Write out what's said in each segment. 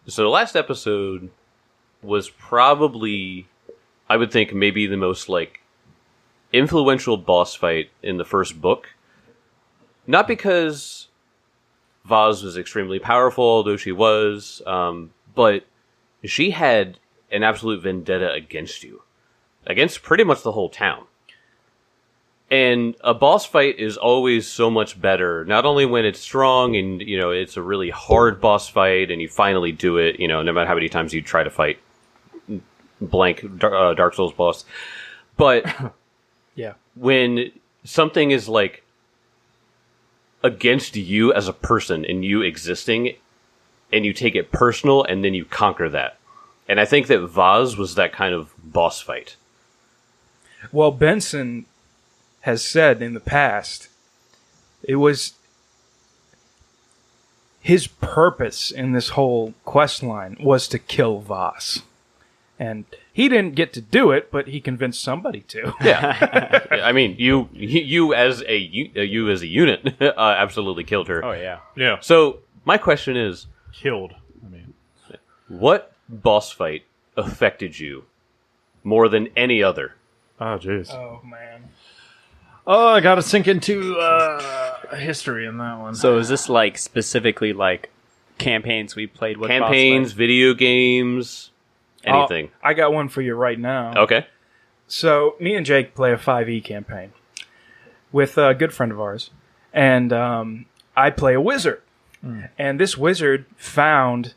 So the last episode was probably, I would think, maybe the most, like, influential boss fight in the first book. Not because Vaz was extremely powerful, although she was, but she had an absolute vendetta against you. Against pretty much the whole town. And a boss fight is always so much better, not only when it's strong and, you know, it's a really hard boss fight and you finally do it, you know, no matter how many times you try to fight blank Dark Souls boss. But yeah, when something is, like, against you as a person and you existing, and you take it personal and then you conquer that. And I think that Vaz was that kind of boss fight. Well, Benson has said in the past, it was his purpose in this whole quest line was to kill Vaz. And he didn't get to do it, but he convinced somebody to. Yeah. I mean, you as a unit absolutely killed her. Oh, yeah. Yeah. So, my question is, Killed. I mean, what boss fight affected you more than any other? oh, jeez. Oh, man. Oh, I gotta sink into history in that one. So is this like specifically like campaigns we played with? Campaigns, video games, anything. I got one for you right now. Okay. So, me and Jake play a 5e campaign with a good friend of ours. And I play a wizard. And this wizard found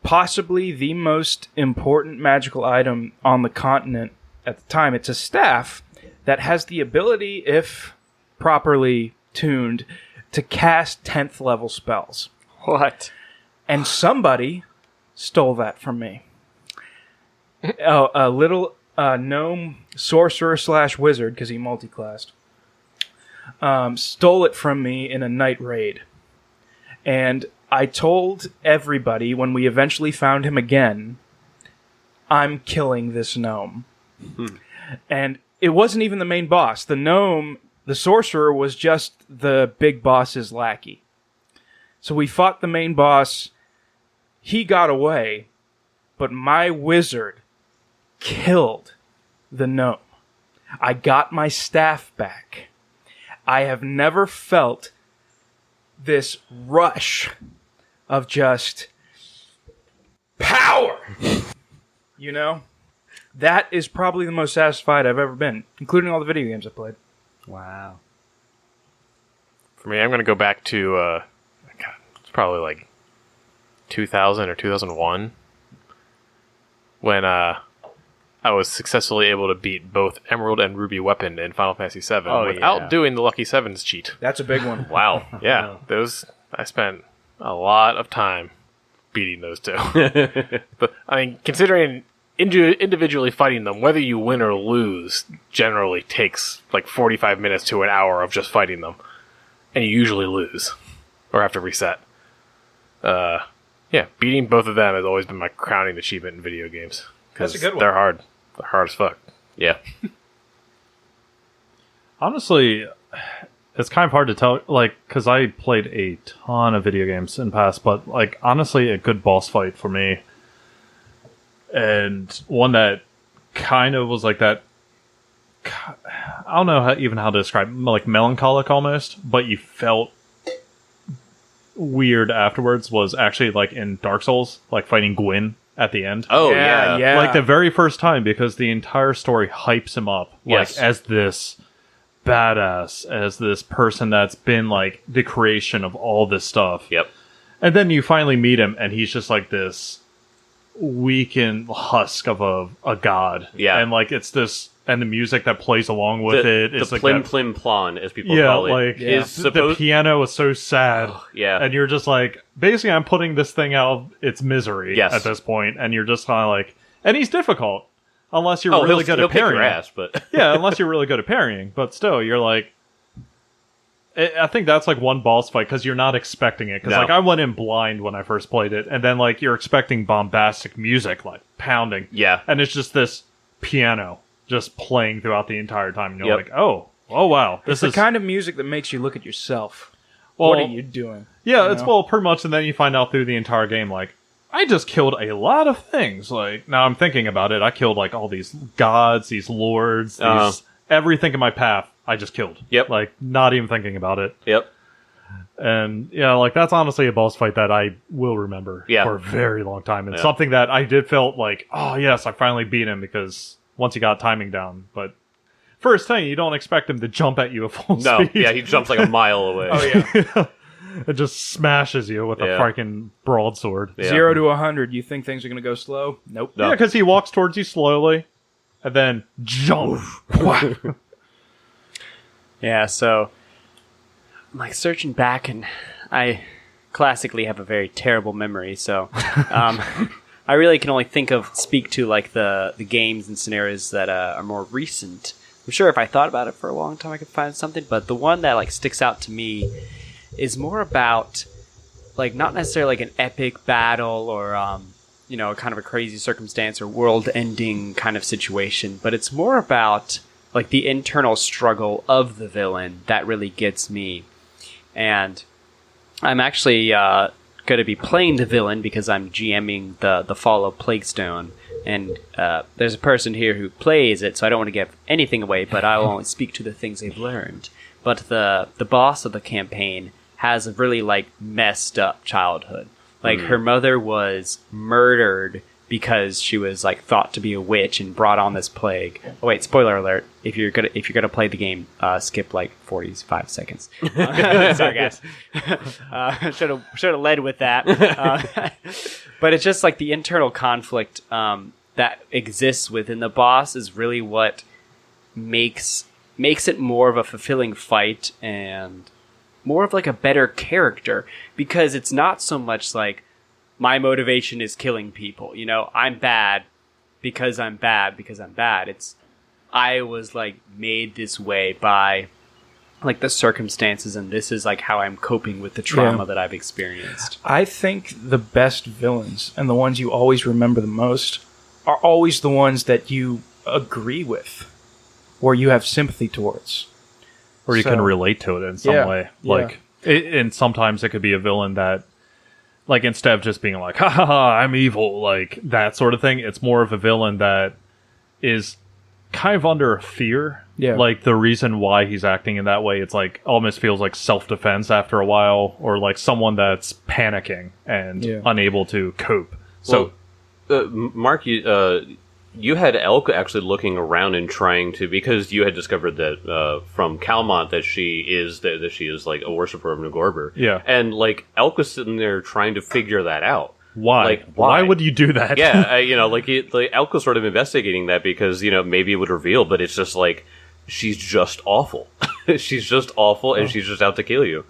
possibly the most important magical item on the continent at the time. It's a staff that has the ability, if properly tuned, to cast 10th level spells. What? And somebody stole that from me. A little gnome sorcerer / wizard, because he multiclassed, stole it from me in a night raid. And I told everybody when we eventually found him again, I'm killing this gnome. And it wasn't even the main boss. The gnome, the sorcerer, was just the big boss's lackey. So we fought the main boss. He got away, but my wizard killed the gnome. I got my staff back. I have never felt this rush of just power. You know? That is probably the most satisfied I've ever been, including all the video games I played. Wow. For me, I'm going to go back to, it's probably like 2000 or 2001, when I was successfully able to beat both Emerald and Ruby Weapon in Final Fantasy VII without doing the Lucky Sevens cheat. That's a big one. Wow. Yeah, I spent a lot of time beating those two. But I mean, considering individually fighting them, whether you win or lose, generally takes like 45 minutes to an hour of just fighting them, and you usually lose or have to reset. Yeah, beating both of them has always been my crowning achievement in video games. That's a good one. They're hard. They're hard as fuck. Yeah. Honestly, it's kind of hard to tell, like, because I played a ton of video games in the past, but, like, honestly, a good boss fight for me, and one that kind of was like that, I don't know how to describe it, like melancholic almost, but you felt weird afterwards, was actually, like, in Dark Souls, like, fighting Gwyn at the end. Oh, yeah. Like, the very first time, because the entire story hypes him up, like, Yes. as this badass, as this person that's been, like, the creation of all this stuff. Yep. And then you finally meet him, and he's just, like, this weakened husk of a god. Yeah. And, like, it's this... And the music that plays along with it is the like plim that, plim plon, as people call it, like is the supposed. piano is so sad. Yeah. And you're just like, basically, I'm putting this thing out of its misery Yes. at this point, and you're just kind of like, and he's difficult unless you're really good he'll at kick parrying. your ass, but Yeah, unless you're really good at parrying. But still, you're like, I think that's like one boss fight because you're not expecting it. Because No. like I went in blind when I first played it, and then like you're expecting bombastic music like pounding. Yeah. And it's just this piano just playing throughout the entire time. And you're Yep. like, oh wow, It's this the is kind of music that makes you look at yourself. Well, What are you doing? Yeah, You it's know? well pretty much, and then you find out through the entire game like, I just killed a lot of things. Like, now I'm thinking about it, I killed like all these gods, these lords, everything in my path. I just killed. Yep. Like, not even thinking about it. Yep. And yeah, like that's honestly a boss fight that I will remember for a very long time. And something that I did felt like, oh yes, I finally beat him, because once you got timing down. But first thing, you don't expect him to jump at you at full speed. Yeah, he jumps like a mile away. Oh yeah. It just smashes you with a freaking broadsword. Yeah. 0 to 100. You think things are going to go slow? Nope. No. Yeah, because he walks towards you slowly, and then jump. Yeah, so I'm like searching back, and I classically have a very terrible memory, so I really can only speak to like the games and scenarios that are more recent. I'm sure if I thought about it for a long time, I could find something, but the one that like sticks out to me is more about like not necessarily like an epic battle or kind of a crazy circumstance or world-ending kind of situation, but it's more about like the internal struggle of the villain that really gets me. And I'm actually going to be playing the villain because I'm GMing the Fall of Plaguestone, and there's a person here who plays it, so I don't want to give anything away, but I will only speak to the things they've learned. But the boss of the campaign has a really like messed up childhood. Like her mother was murdered because she was like thought to be a witch and brought on this plague. Oh wait, spoiler alert! If you're gonna play the game, skip like 45 seconds. Sorry guys, should have led with that. But it's just like the internal conflict that exists within the boss is really what makes it more of a fulfilling fight and more of like a better character, because it's not so much like my motivation is killing people. I'm bad because I'm bad because I'm bad. It's I was like made this way by like the circumstances, and this is like how I'm coping with the trauma that I've experienced. I think the best villains and the ones you always remember the most are always the ones that you agree with or you have sympathy towards. Or you can relate to it in some way. Yeah. Like, and sometimes it could be a villain that, like, instead of just being like, ha ha ha, I'm evil, like, that sort of thing, it's more of a villain that is kind of under fear. Yeah. Like, the reason why he's acting in that way, it's like, almost feels like self-defense after a while, or like someone that's panicking and unable to cope. So, Mark, you had Elk actually looking around and trying to, because you had discovered that from Calmont that she is like a worshiper of Nagorber. Yeah. And like Elk was sitting there trying to figure that out. why? Like, why would you do that? Yeah, like Elk was sort of investigating that because maybe it would reveal, but it's just like she's just awful. She's just awful, and she's just out to kill you.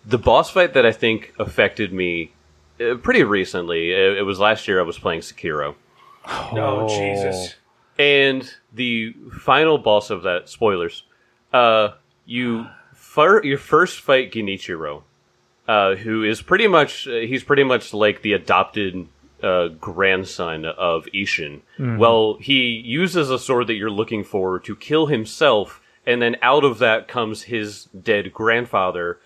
The boss fight that I think affected me pretty recently. It was last year. I was playing Sekiro. Oh, Jesus. And the final boss of that, spoilers, you first fight Genichiro, who is pretty much like the adopted grandson of Ishin. Mm-hmm. Well, he uses a sword that you're looking for to kill himself, and then out of that comes his dead grandfather,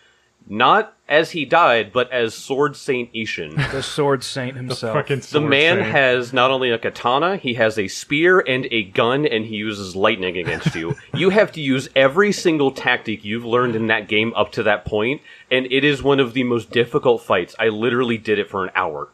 not as he died, but as Sword Saint Ishin. The Sword Saint himself. The man has not only a katana, he has a spear and a gun, and he uses lightning against you. You have to use every single tactic you've learned in that game up to that point, and it is one of the most difficult fights. I literally did it for an hour.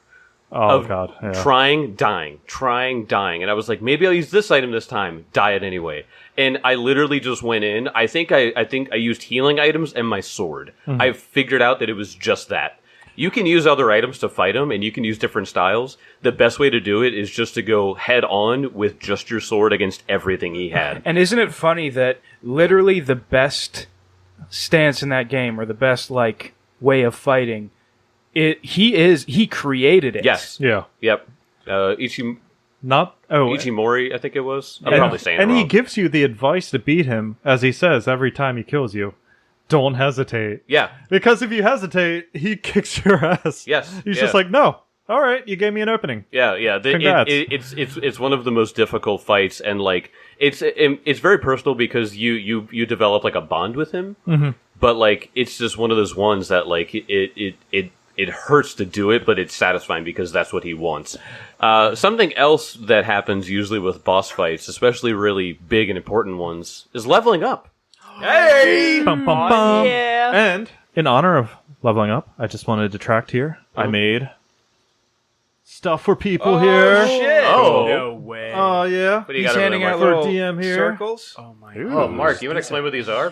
Oh, God. Yeah. Trying, dying. And I was like, maybe I'll use this item this time. Die it anyway. And I literally just went in. I think I used healing items and my sword. Mm-hmm. I figured out that it was just that. You can use other items to fight him, and you can use different styles. The best way to do it is just to go head on with just your sword against everything he had. And isn't it funny that literally the best stance in that game, or the best way of fighting, he created it. Yes. Yeah. Yep. Ichimori, I think it was. I'm probably saying it wrong. And he gives you the advice to beat him, as he says every time he kills you. Don't hesitate. Yeah. Because if you hesitate, he kicks your ass. Yes. He's just like, no. All right, you gave me an opening. Yeah. Congrats. It's one of the most difficult fights, and it's very personal because you develop like a bond with him. Mm-hmm. But it's just one of those ones that it hurts to do it, but it's satisfying because that's what he wants. Something else that happens usually with boss fights, especially really big and important ones, is leveling up. Hey! Bum, bum, bum. yeah. And in honor of leveling up, I just want to detract here. I made stuff for people here. Shit! Oh. No way. Oh, yeah. What do you He's got over handing there, out Mark? little DM here. circles. Oh my Oh, Mark, you want to explain what these are?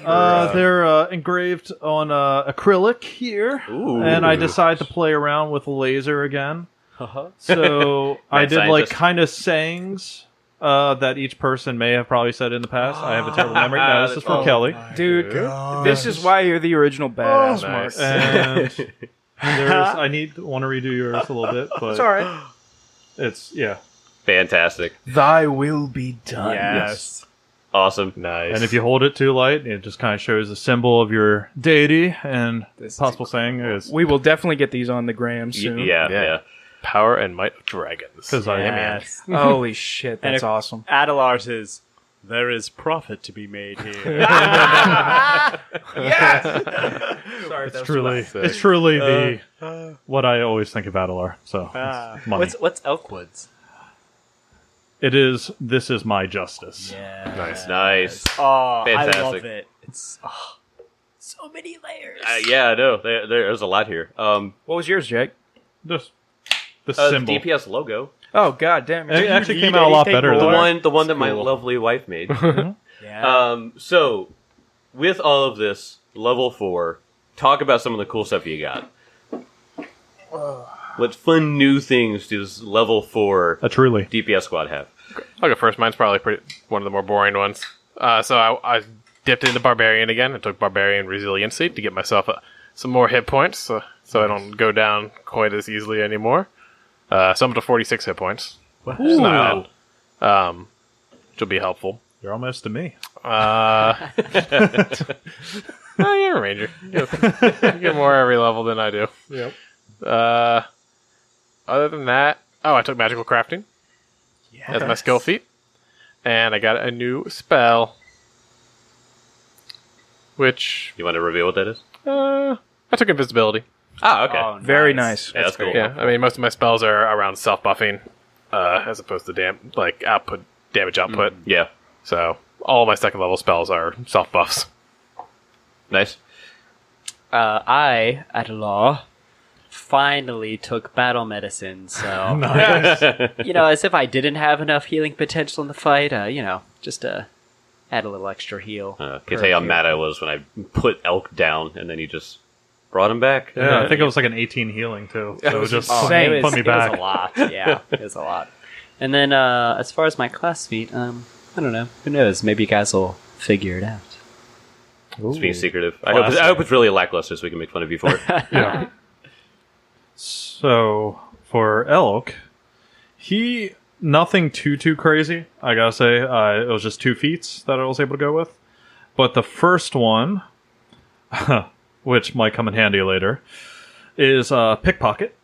They're engraved on acrylic here. Ooh. And I decided to play around with laser again. Uh-huh. So I Mad did like scientist. kind of sayings that each person may have probably said in the past. I have a terrible memory. No, this is from Kelly. Dude, this is why you're the original badass, nice. Mark. And there's, want to redo yours a little bit, but It's alright. it's, yeah. Fantastic. Thy will be done. Yes. Awesome. Nice. And if you hold it too light, it just kind of shows the symbol of your deity, and This is possible saying is We will definitely get these on the gram soon. Yeah. Power and Might of Dragons. because I Yes. Holy shit, And that's if- awesome. Adelar's is, there is profit to be made here. Sorry, it's truly the what I always think of Adelar. So it's money. What's Elkwood's? It is. This is my justice. Yeah. Nice. Nice. Oh, I Fantastic. love it. It's so many layers. Yeah, I know. There's a lot here. What was yours, Jake? Just the The symbol. DPS logo. Oh, god damn It it. actually came out a lot better. The than one that my Cool. lovely wife made. Yeah. So, with all of this, level 4, talk about some of the cool stuff you got. What fun new things does level 4 a truly. DPS squad have? I'll go first. Mine's probably one of the more boring ones. So I dipped into Barbarian again. I took Barbarian Resiliency to get myself some more hit points, so I don't go down quite as easily anymore. So I'm up to 46 hit points. It's not bad. Which will be helpful. You're almost to me. Oh, you're a ranger. You get more every level than I do. Yep. Other than that, I took magical crafting as my skill feat, and I got a new spell, which You want to reveal what that is? I took invisibility. Ah, okay. Oh, Very nice. Yeah, that's cool. Yeah, I mean most of my spells are around self buffing, as opposed to damage output. Yeah. So all my second level spells are self buffs. Nice. I, Adelar, finally took battle medicine, so... as if I didn't have enough healing potential in the fight, just add a little extra heal. Can tell you how mad I was when I put Elk down and then you just brought him back. Yeah, I think it was like an 18 healing too. So it was just insane. put me back. It was a lot, yeah. It was a lot. And then, as far as my class feat, I don't know. Who knows? Maybe you guys will figure it out. It's being secretive. I hope it's really lackluster so we can make fun of you for it. Yeah. So for Elk, nothing too crazy. I gotta say, it was just 2 feats that I was able to go with. But the first one, which might come in handy later, is pickpocket.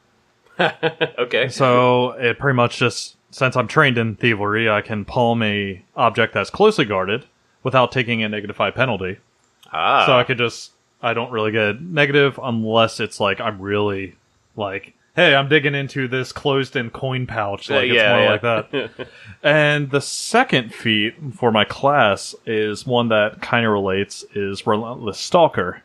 Okay. So it pretty much just, since I'm trained in thievery, I can palm a object that's closely guarded without taking a -5 penalty. Ah. So I don't really get negative unless it's like I'm really like, hey, I'm digging into this closed-in coin pouch. Like it's more like that. And the second feat for my class is one that kind of relates, is Relentless Stalker.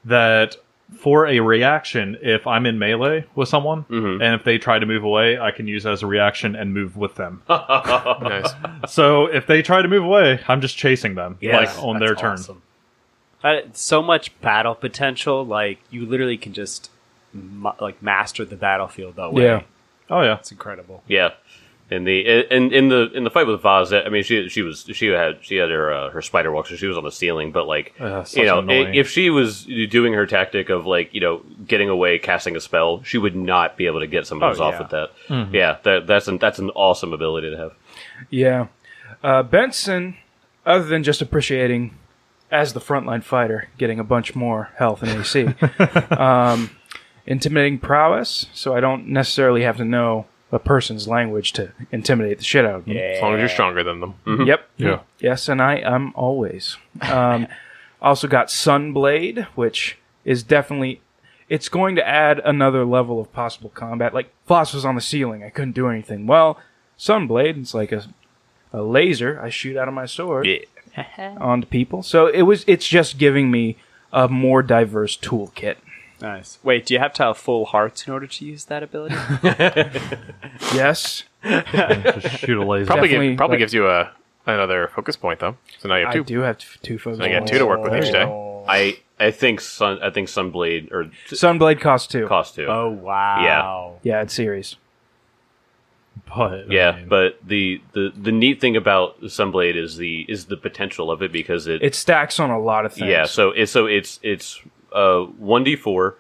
That for a reaction, if I'm in melee with someone, and if they try to move away, I can use it as a reaction and move with them. Nice. So if they try to move away, I'm just chasing them, Yes, on their that's turn. awesome. So much battle potential. Like you literally can just master the battlefield that way. Yeah. Oh yeah. It's incredible. Yeah. In the fight with Vaz, I mean, she had her spider walk, so she was on the ceiling. But such annoying. if she was doing her tactic of getting away, casting a spell, she would not be able to get some of those off yeah. with that. Yeah, that's an awesome ability to have. Yeah. Benson, other than just appreciating, as the frontline fighter, getting a bunch more health and AC, intimidating prowess, so I don't necessarily have to know a person's language to intimidate the shit out of them. As long as you're stronger than them. Yep. Yeah. Yes, and I am always. Also got Sunblade, which is definitely... it's going to add another level of possible combat. Like, Voss was on the ceiling. I couldn't do anything. Well, Sunblade, it's like a laser I shoot out of my sword onto people. So it's just giving me a more diverse toolkit. Nice. Wait, do you have to have full hearts in order to use that ability? Yes. Just shoot a laser. Probably gives you another focus point though. So now you have two. I do have two focus So you got points. 2 to work with each day. I think Sunblade or Sunblade costs 2. cost 2. Oh, wow. Yeah, it's serious. But Yeah, I mean, but the neat thing about Sunblade is the potential of it because It stacks on a lot of things. yeah, so it's 1d4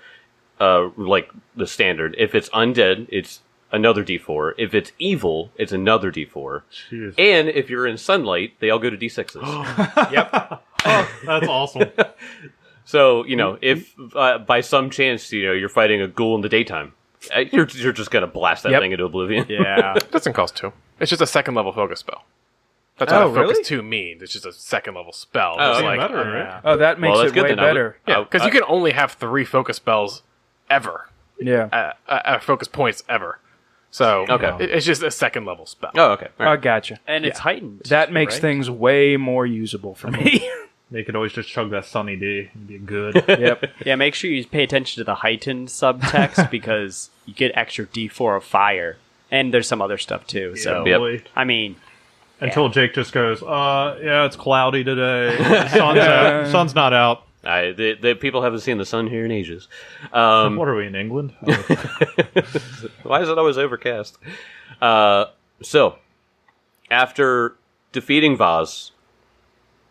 like the standard. If it's undead, it's another d4. If it's evil, it's another d4. jeez. And if you're in sunlight, they all go to d6s. Yep. That's awesome. So, if by some chance, you're fighting a ghoul in the daytime, you're just going to blast that Yep. thing into oblivion. Yeah. It doesn't cost 2. It's just a second level focus spell. That's what Oh, a focus really? 2 means. It's just a second level spell. Oh, It's okay. like, Better, right? Oh, that makes that's it good way then. I would- better. yeah, because you can only have 3 focus spells ever. Yeah. Focus points ever. So Okay. it's just a second level spell. Oh, okay. All I right. gotcha. And it's heightened. That makes right? things way more usable for me. They could always just chug that Sunny D and be good. Yep. Yeah, make sure you pay attention to the heightened subtext because you get extra D4 of fire. And there's some other stuff too. So, Yep. Boy. I mean, Until Jake just goes, yeah, it's cloudy today. Sun's not out. The people haven't seen the sun here in ages. What are we, in England? Why is it always overcast? So, after defeating Vaz,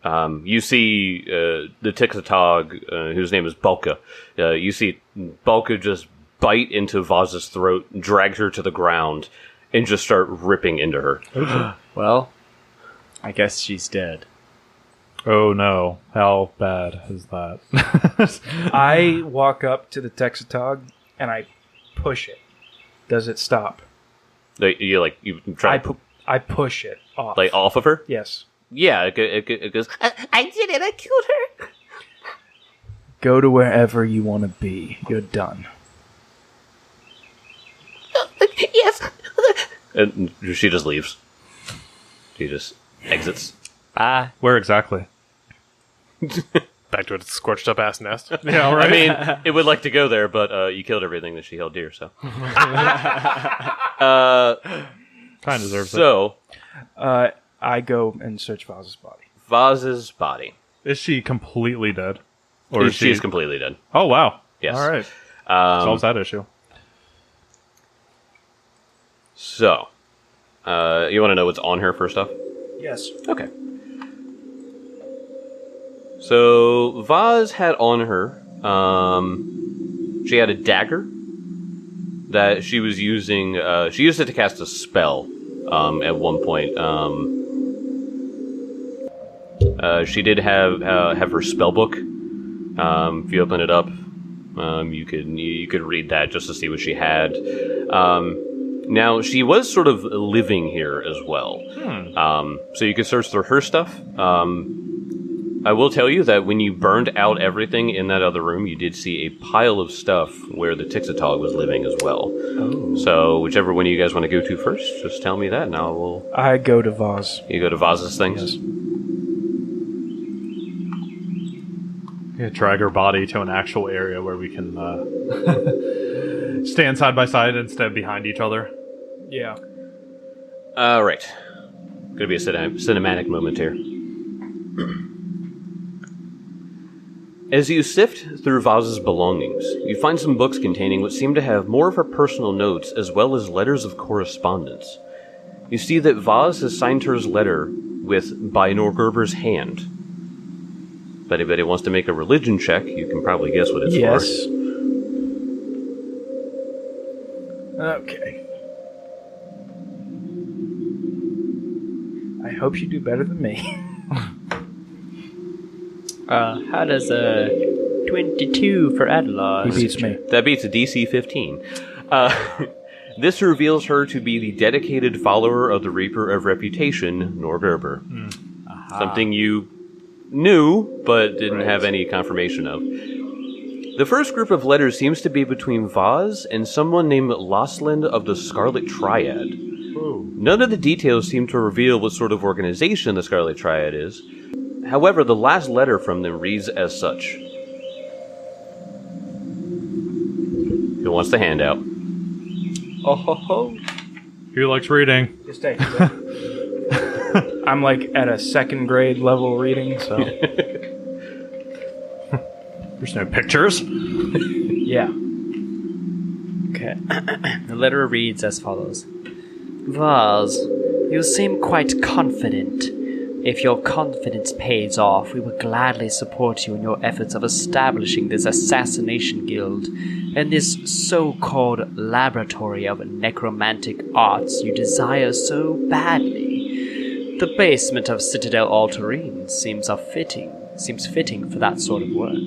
you see the Tixatog, whose name is Bulka. You see Bulka just bite into Vaz's throat, drag her to the ground, and just start ripping into her. well, I guess she's dead. Oh no. How bad is that? I walk up to the Texatog and I push it. Does it stop? You try to I push it off. off of her? Yes. Yeah, it goes, I did it, I killed her. Go to wherever you want to be. You're done. Yes. And she just leaves. She just exits. Bye. Where exactly? Back to its scorched up ass nest. Yeah, I mean, it would like to go there, but you killed everything that she held dear, so. Kind of deserves it. So, I go and search Vaz's body. Vaz's body. Is she completely dead? Or is She is completely dead. Oh, wow. Yes. All right. Solves that issue. So, you want to know what's on her first off? Yes. Okay. So, Vaz had on her, she had a dagger that she was using, she used it to cast a spell, at one point. She did have her spell book. If you open it up, you could read that just to see what she had. Now, she was sort of living here as well. So you could search through her stuff. I will tell you that when you burned out everything in that other room, you did see a pile of stuff where the Tixatog was living as well. Oh. So whichever one you guys want to go to first, just tell me that, and I go to Vaz. You go to Vaz's things? Yes. Yeah, drag her body to an actual area where we can stand side by side instead of behind each other. Yeah. Right. Gonna be a cinematic moment here. As you sift through Vaz's belongings, you find some books containing what seem to have more of her personal notes as well as letters of correspondence. You see that Vaz has signed her letter with by Norgerber's hand. If anybody wants to make a religion check, you can probably guess what it's Yes. Okay. I hope you do better than me. How does a 22 for He Adelar? beats me. for. That beats a DC 15. This reveals her to be the dedicated follower of the Reaper of Reputation, Norgerber. Something you knew, but didn't have any confirmation of. The first group of letters seems to be between Vaz and someone named Losland of the Scarlet Triad. Ooh. None of the details seem to reveal what sort of organization the Scarlet Triad is. However, the last letter from them reads as such. Who wants the handout? Oh ho ho! Who likes reading? Just take it. I'm like at a second grade level reading, so There's no pictures. yeah. Okay. The letter reads as follows. Vaz, you seem quite confident. If your confidence pays off, we will gladly support you in your efforts of establishing this assassination guild and this so-called laboratory of necromantic arts you desire so badly. The basement of Citadel Altarine seems fitting for that sort of work.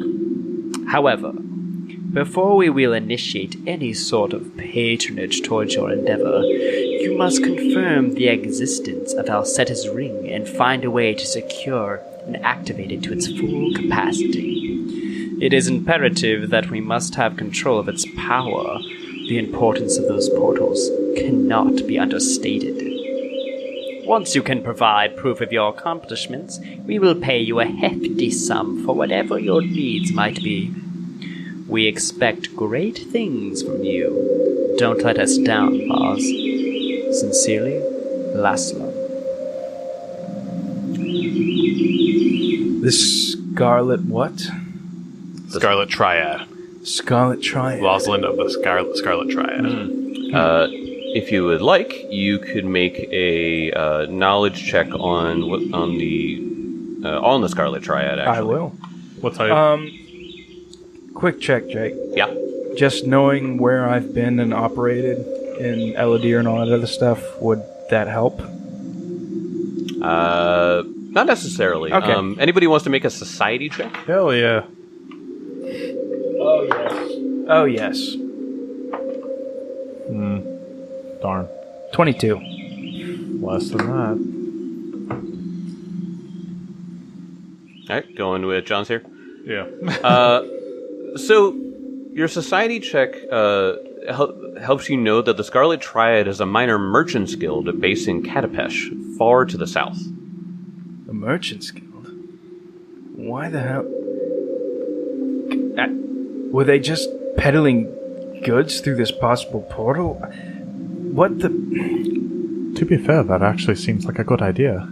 However, before we will initiate any sort of patronage towards your endeavor, you must confirm the existence of Alceta's ring and find a way to secure and activate it to its full capacity. It is imperative that we must have control of its power. The importance of those portals cannot be understated. Once you can provide proof of your accomplishments, we will pay you a hefty sum for whatever your needs might be. We expect great things from you. Don't let us down, Vaz. Sincerely, Laszlo. The Scarlet what? Scarlet Triad. Scarlet Triad. Rosalind of the Scarlet Triad. If you would like, you could make a knowledge check on the Scarlet Triad. Actually, I will. What type? Quick check, Jake. Yeah. Just knowing where I've been and operated in Eladir and all that other stuff, would that help? Not necessarily. Okay. Anybody wants to make a society check? Hell yeah. Oh yes. Oh yes. Darn. 22. Less than that. All right, going with John's here. Yeah. So, your society check helps you know that the Scarlet Triad is a minor merchants guild based in Katapesh, far to the south. The Merchants Guild? Why the hell? Were they just peddling goods through this possible portal? What the... To be fair, that actually seems like a good idea.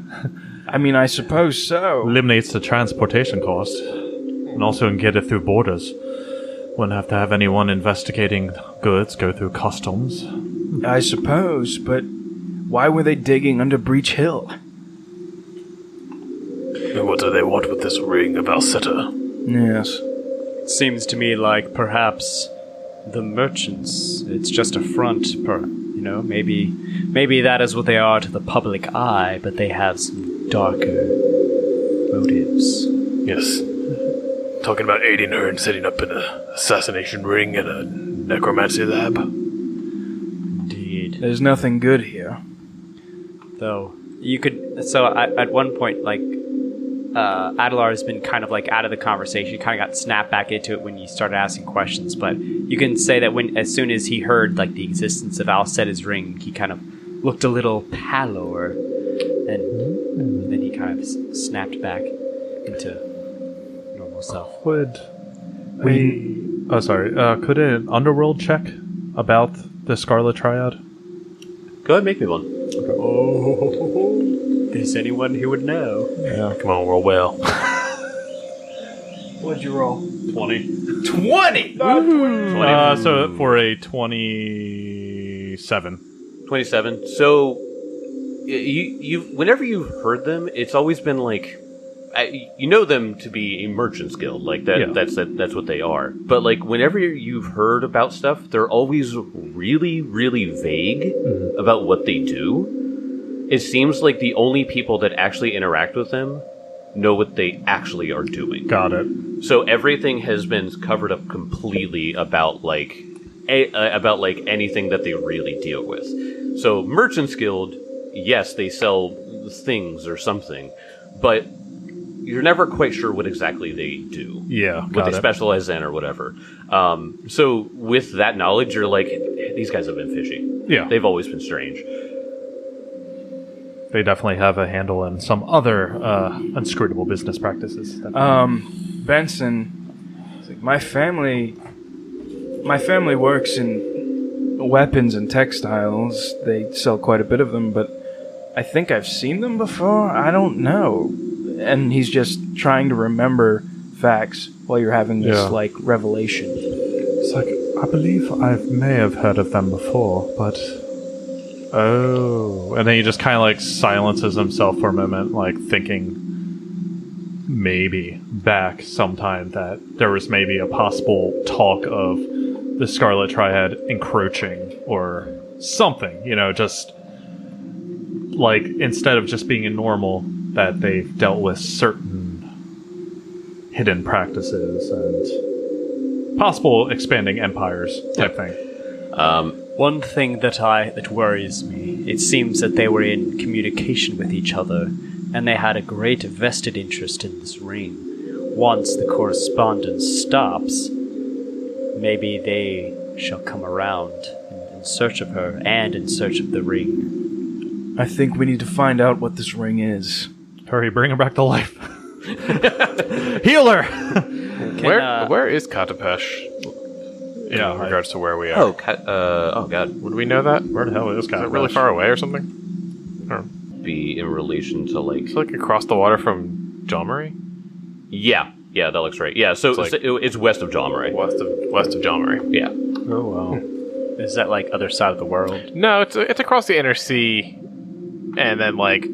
I mean, I suppose so. Eliminates the transportation cost. And also can get it through borders. Wouldn't have to have anyone investigating goods go through customs. I suppose, but why were they digging under Breach Hill? And what do they want with this ring of Alceta? Yes. Seems to me like perhaps the merchants, it's just a front, maybe that is what they are to the public eye, but they have some darker motives. Yes. Talking about aiding her and setting up an assassination ring and a necromancy lab. Indeed. There's nothing good here. Though, you could, so at one point, like, Adelar has been kind of like out of the conversation. He kind of got snapped back into it when you started asking questions. But you can say that as soon as he heard like the existence of Alceta's ring, he kind of looked a little pallor, and then he kind of snapped back into normal self. Could an underworld check about the Scarlet Triad? Go ahead, make me one. Oh, is anyone who would know? Yeah. Come on, roll well. What'd you roll? 20. 20! So for a 27. 27. So, you whenever you've heard them, it's always been like, you know them to be a merchants guild, like that. Yeah. That's what they are. But like, whenever you've heard about stuff, they're always really, really vague about what they do. It seems like the only people that actually interact with them know what they actually are doing. Got it. So everything has been covered up completely about like anything that they really deal with. So Merchants Guild, yes, they sell things or something, but you're never quite sure what exactly they do. Yeah, what got they it. specialize in or whatever. So with that knowledge, you're like, these guys have been fishy. Yeah. They've always been strange. They definitely have a handle on some other unscrutable business practices. Benson, it's like, my family works in weapons and textiles. They sell quite a bit of them, but I think I've seen them before. I don't know. And he's just trying to remember facts while you're having this revelation. It's like, I believe I may have heard of them before, but oh, and then he just kind of like silences himself for a moment, like thinking maybe back sometime that there was maybe a possible talk of the Scarlet Triad encroaching or something, just like instead of just being a normal, that they've dealt with certain hidden practices and possible expanding empires type thing. One thing that worries me, it seems that they were in communication with each other, and they had a great vested interest in this ring. Once the correspondence stops, maybe they shall come around in search of her and in search of the ring. I think we need to find out what this ring is. Hurry, bring her back to life. Heal her! Where is Katapesh? In regards to where we are. Oh God. Would we know that? Where the hell is Is Katapesh? it really far away or something? Or Be in relation to like... it's like across the water from Jomari? Yeah, that looks right. Yeah, so it's west of Jomari. West of Jomari. Yeah. Oh, wow. Is that like other side of the world? No, it's across the inner sea, and then like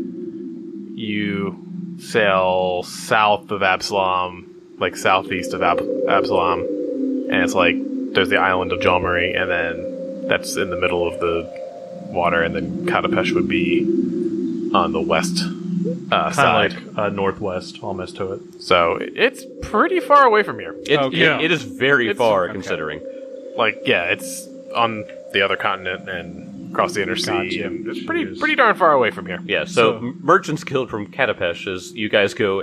you sail south of Absalom, like southeast of Absalom, and it's like there's the island of Jomari, and then that's in the middle of the water, and then Katapesh would be on the west side. Kind of like northwest, almost to it. So it's pretty far away from here. It is very It's- far, okay. considering. Like, yeah, it's on the other continent and across the inner sea, Gotcha. and it's pretty darn far away from here. Yeah, so Merchants Guild from Katapesh is you guys go...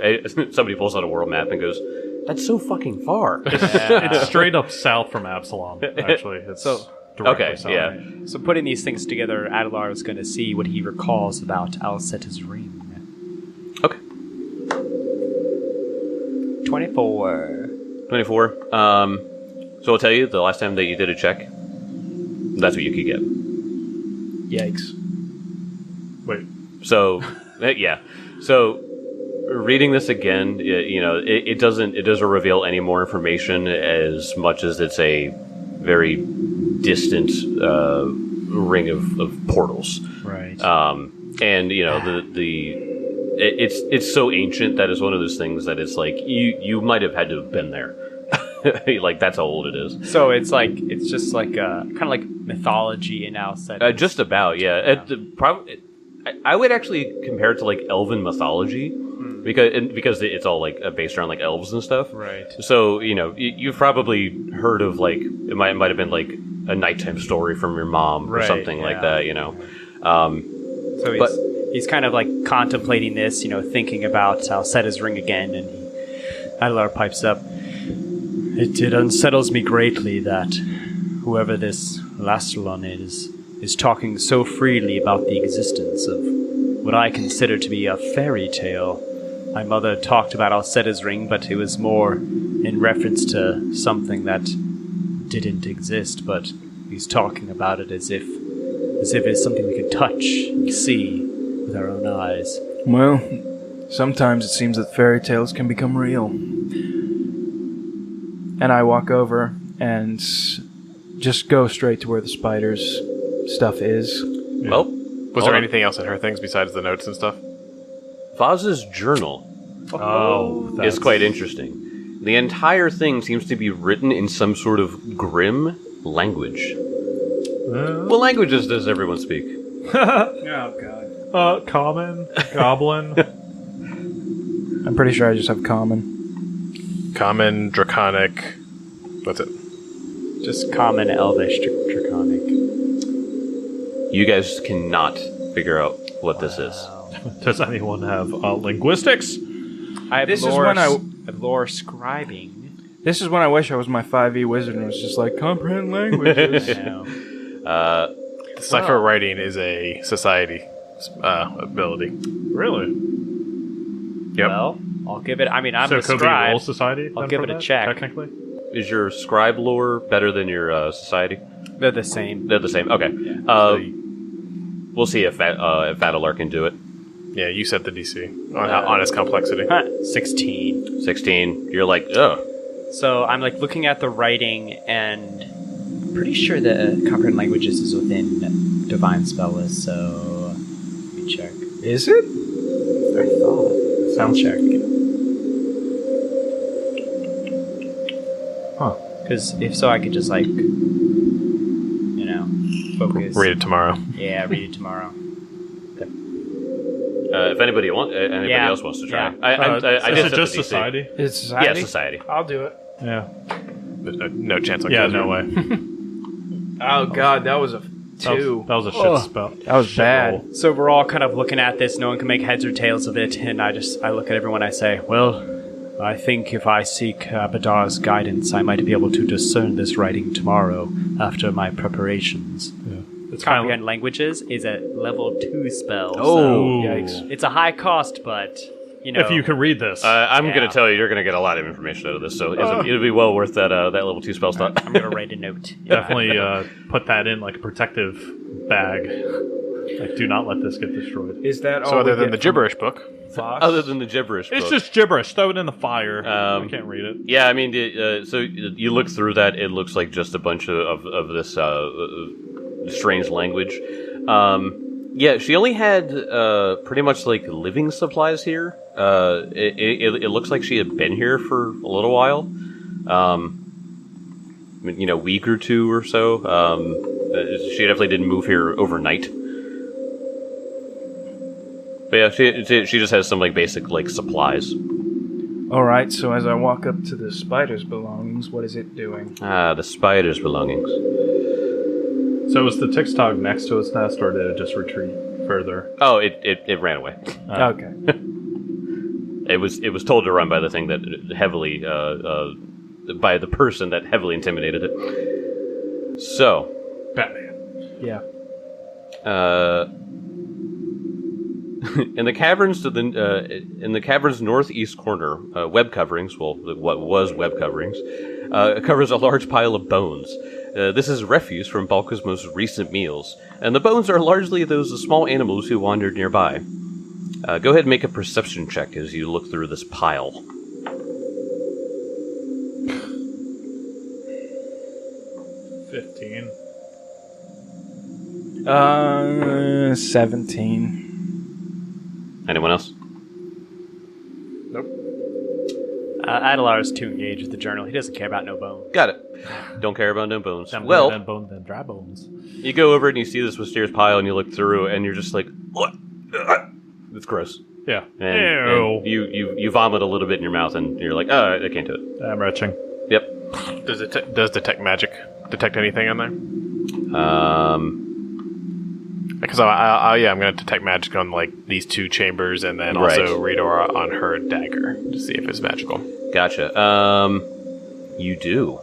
somebody pulls out a world map and goes, that's so fucking far. It's straight up south from Absalom, actually. It's directly Okay, south. yeah. So putting these things together, Adelar is going to see what he recalls about Alceta's ring. Okay. 24. 24. So I'll tell you, the last time that you did a check, that's what you could get. Yikes. Wait. So, yeah. So, reading this again, it doesn't reveal any more information as much as it's a very distant ring of portals. Right. And it's so ancient that it's one of those things that it's like you might have had to have been there. Like that's how old it is. So it's just like kind of like mythology in Alceta. Just about, yeah. I would actually compare it to like elven mythology because it's all like based around like elves and stuff. Right. So you've probably heard of like it might have been like a nighttime story from your mom or Right, something like yeah. that. So he's kind of like contemplating this, thinking about Alceta's ring again, and Adelar pipes up. It unsettles me greatly that whoever this Lastalon is talking so freely about the existence of what I consider to be a fairy tale. My mother talked about Alceta's ring, but it was more in reference to something that didn't exist, but he's talking about it as if it's something we can touch and see with our own eyes. Well, sometimes it seems that fairy tales can become real. And I walk over and just go straight to where the spider's stuff is. Well, Was there anything else in her things besides the notes and stuff? Vaz's journal Oh, is quite interesting. The entire thing seems to be written in some sort of grim language. What languages does everyone speak? Oh, God. Common, Goblin. I'm pretty sure I just have common. Common, Draconic. That's it. Just common Elvish Draconic. You guys cannot figure out what this is. Does anyone have linguistics? I have This is lore, when I- lore scribing. This is when I wish I was my 5e wizard and was just like, comprehend languages. Cipher writing is a society ability. Really? Yep. Well, I'll give it. I mean, I'm So the could we scribe. roll society? I'll then give for it a that, check. Technically. Is your scribe lore better than your society? They're the same. They're the same. Okay. We'll see if Vadalar can do it. Yeah, you set the DC on its complexity. 16. 16. You're like, ugh. So I'm like looking at the writing, and pretty sure the comprehend languages is within divine spell list. So let me check. Is it? I thought. Sounds check. Huh. Because if so, I could just like, focus. Read it tomorrow. Yeah, read it tomorrow. If anybody else wants to try, Yeah. I is did it set just the DC. society? It's society? Yeah, society. I'll do it. Yeah. There's no chance I Yeah, can. no way. Oh, God, that was a 2. That was a shit spell. That was Shit bad. roll. So we're all kind of looking at this. No one can make heads or tails of it, and I look at everyone. I say, "Well, I think if I seek Abadar's guidance, I might be able to discern this writing tomorrow after my preparations." It's kind Comprehend languages is a level 2 spell. Oh, so Yikes. it's a high cost, but if you can read this. I'm Yeah. going to tell you, you're going to get a lot of information out of this, so it'll be well worth that level 2 spell slot. I'm gonna write a note. Definitely put that in like a protective bag. Like, do not let this get destroyed. Is that all So other we than get the gibberish book, from Voss? Other than the gibberish It's book. just gibberish. Throw it in the fire. I Um, can't read it. Yeah, I mean, so you look through that, it looks like just a bunch of this strange language. Yeah, she only had pretty much like living supplies here. It looks like she had been here for a little while. Week or two or so. She definitely didn't move here overnight. But yeah, she just has some like basic like supplies. Alright, so as I walk up to the spider's belongings, what is it doing? The spider's belongings. So was the Tixtog next to its nest, or did it just retreat further? Oh, it ran away. Okay. It was told to run by the thing that heavily by the person that heavily intimidated it. So, Batman. Yeah. in the cavern's northeast corner, web coverings. Well, what was web coverings covers a large pile of bones. This is refuse from Balka's most recent meals, and the bones are largely those of small animals who wandered nearby. Go ahead and make a perception check as you look through this pile. 15. 17. Anyone else? Adalar is too engaged with the journal. He doesn't care about no bone. Got it. Don't care about no bones. Them Well, bones, them dry bones. you go over and you see this mysterious pile, and you look through, and you're just like, what? It's gross. Yeah. And you vomit a little bit in your mouth, and you're like, oh, I can't do it. I'm retching. Yep. does detect magic detect anything in there? Because I'm going to detect magic on like these two chambers, and then also read aura on her dagger to see if it's magical. Gotcha. You do.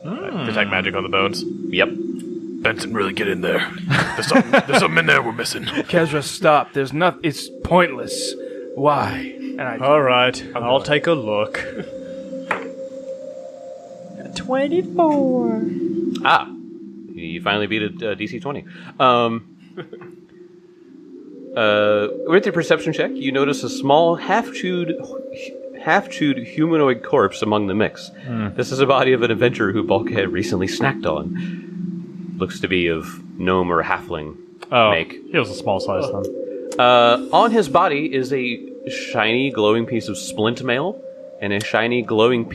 Detect magic on the bones. Yep. Benson, really get in there. There's something in there we're missing. Kezra, stop. There's nothing. It's pointless. Why? And I All right, I'll take a look. 24. Ah, you finally beat a DC 20. With your perception check, you notice a small half-chewed humanoid corpse among the mix. This is a body of an adventurer who Bulkhead recently snacked on. Looks to be of gnome or halfling make. He was a small size then. On his body is a shiny, glowing piece of splint mail and a shiny, glowing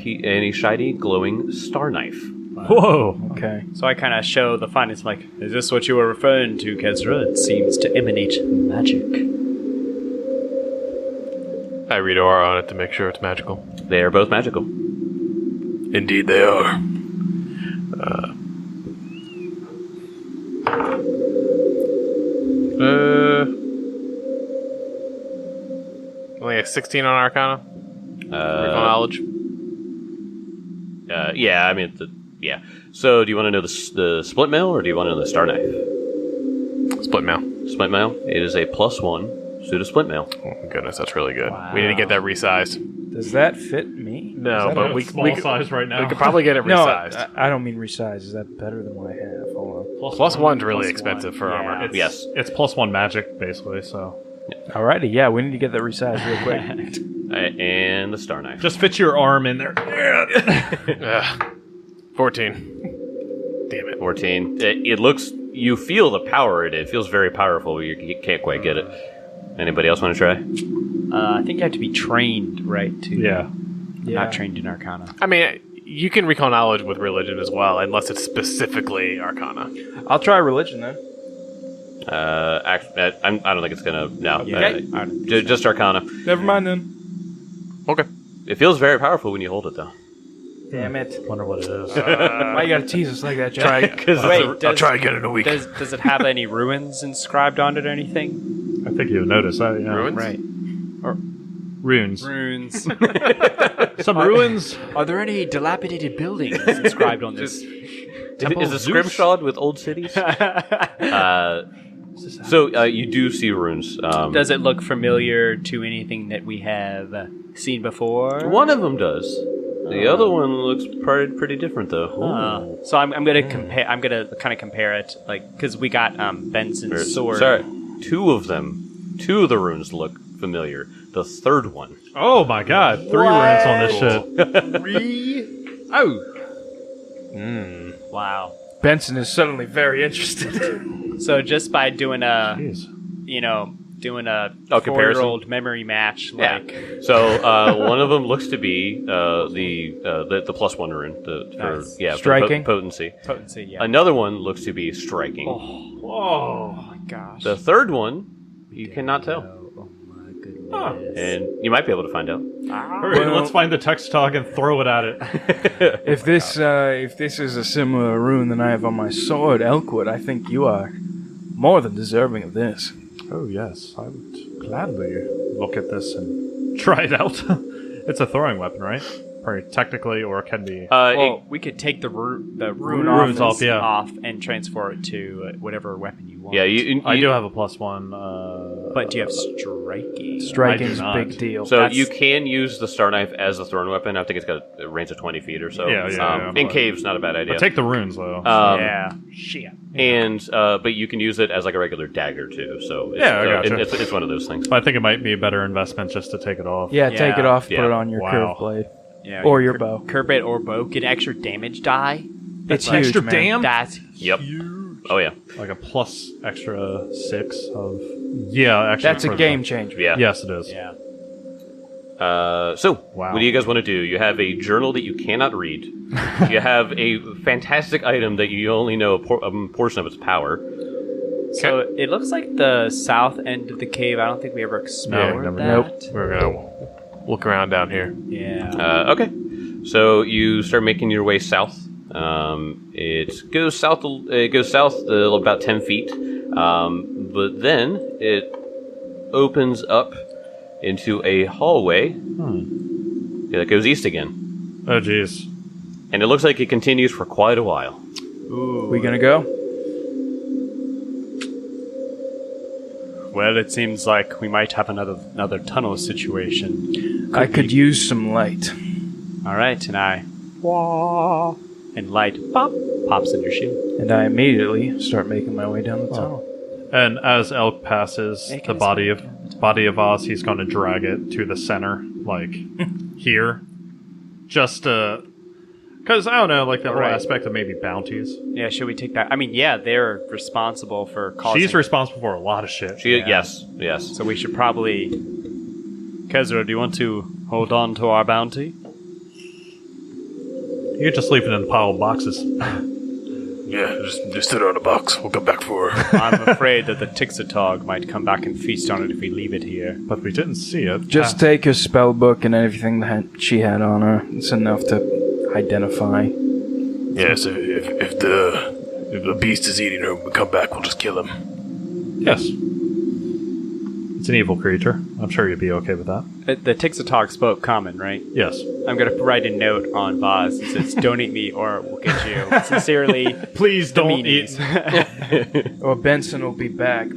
star knife. Whoa. Okay. So I kind of show the findings, like, is this what you were referring to, Kezra? It seems to emanate magic. I read aura on it to make sure it's magical. They are both magical. Indeed, they are. Only a 16 on Arcana. Recall knowledge. Yeah, I mean, yeah. So, do you want to know the split mail, or do you want to know the star knife? Split mail. Split mail. It is a +1 suit of split mail. Oh my goodness, that's really good. We need to get that resized. Does that fit me? No, Is that but a- we small could- size right now. We could probably get it No, resized. I don't mean resize. Is that better than what I have? Hold Plus one's really Plus expensive one, for yeah. armor. Yes. It's +1 magic, basically, so. on. Alrighty, yeah, we need to get that resized real quick. And the star knife. Just fit your arm in there. Ugh. 14. Damn it. 14. It looks. You feel the power in it. It feels very powerful. But you can't quite get it. Anybody else want to try? I think you have to be trained, right? To Yeah. not trained in Arcana. I mean, you can recall knowledge with religion as well, unless it's specifically Arcana. I'll try religion then. I don't think it's gonna. No. Okay. Just Arcana. Never mind then. Okay. It feels very powerful when you hold it, though. Damn it. Wonder what it is. Why you gotta tease us like that, Jack? Wait, I'll try again in a week. does it have any ruins inscribed on it or anything? I think you'll notice that, yeah. Ruins? Right. Runes. Ruins. Some ruins. Are there any dilapidated buildings inscribed on this? Is it scrimshawed with old cities? So you do see runes. Does it look familiar to anything that we have seen before? One of them does. The other one looks pretty different, though. So I'm gonna compare. I'm gonna kind of compare it, like, because we got Benson's sword. Sorry, two of them. Two of the runes look familiar. The third one. Oh my god, 3 runes on this shit. Wow. Benson is suddenly very interested. So just by doing a, Jeez. doing a comparison? 4-year-old memory match, like So one of them looks to be the +1 rune. For Striking? potency. potency. Yeah. Another one looks to be striking. Oh my gosh. The third one you cannot tell, Oh my goodness. and you might be able to find out. Hurry, let's find the text tag and throw it at it. If this is a similar rune than I have on my sword, Elkwood, I think you are more than deserving of this. Oh yes, I would gladly look at this and try it out. It's a throwing weapon, right? Or technically, or it can be. Well, we could take the rune Runes off, yeah. off and transfer it to whatever weapon you want. Yeah, you I do have a +1. But do you have striking? Striking's a not. big deal. So That's- you can use the star knife as a thrown weapon. I think it's got a range of 20 feet or so. Yeah, In caves, not a bad idea. But take the runes though. Yeah. Shit. And but you can use it as like a regular dagger too. So it's, Yeah, I gotcha. it's one of those things. I think it might be a better investment just to take it off. Yeah, take it off, Yeah. put it on your Wow. curved blade. Yeah. Or your bow. Curve blade or bow. Get an extra damage die. It's like- huge, Extra man. damn? That's Yep. Oh yeah. Like a plus extra 6 of. Yeah, actually. That's a for game the- changer. Yeah. Yes, it is. yeah. So Wow. what do you guys want to do? You have a journal that you cannot read. You have a fantastic item that you only know a portion of its power. So it looks like the south end of the cave. I don't think we ever explored never- that. Nope. We're gonna look around down here. Yeah. Okay. So you start making your way south. It goes south. It goes south about 10 feet, but then it opens up into a hallway that goes east again, Oh, jeez. and it looks like it continues for quite a while. We gonna go? Well, it seems like we might have another tunnel situation. I could use some light. All right, and and light pops in your shield. And I immediately start making my way down the tunnel. And as Elk passes Yeah, the can body of Oz, he's going to drag it to the center, like here, just because I don't know, like the whole Right. aspect of maybe bounties. Yeah, should we take that? I mean, yeah, they're responsible for causing. She's responsible for a lot of shit. Yes. So we should probably. Kezra, do you want to hold on to our bounty? You just leave it in a pile of boxes. Yeah, just sit on a box. We'll come back for her. I'm afraid that the Tixatog might come back and feast on it if we leave it here. But we didn't see it. Just take her spell book and everything that she had on her. It's enough to identify. Yeah, so if the beast is eating her, when we come back, we'll just kill him. Yes. It's an evil creature. I'm sure you'd be okay with that. The Tixatok spoke common, right? Yes. I'm going to write a note on Vaz that says, don't eat me or we'll get you. Sincerely, Please the don't meanies. eat. Or Benson will be back.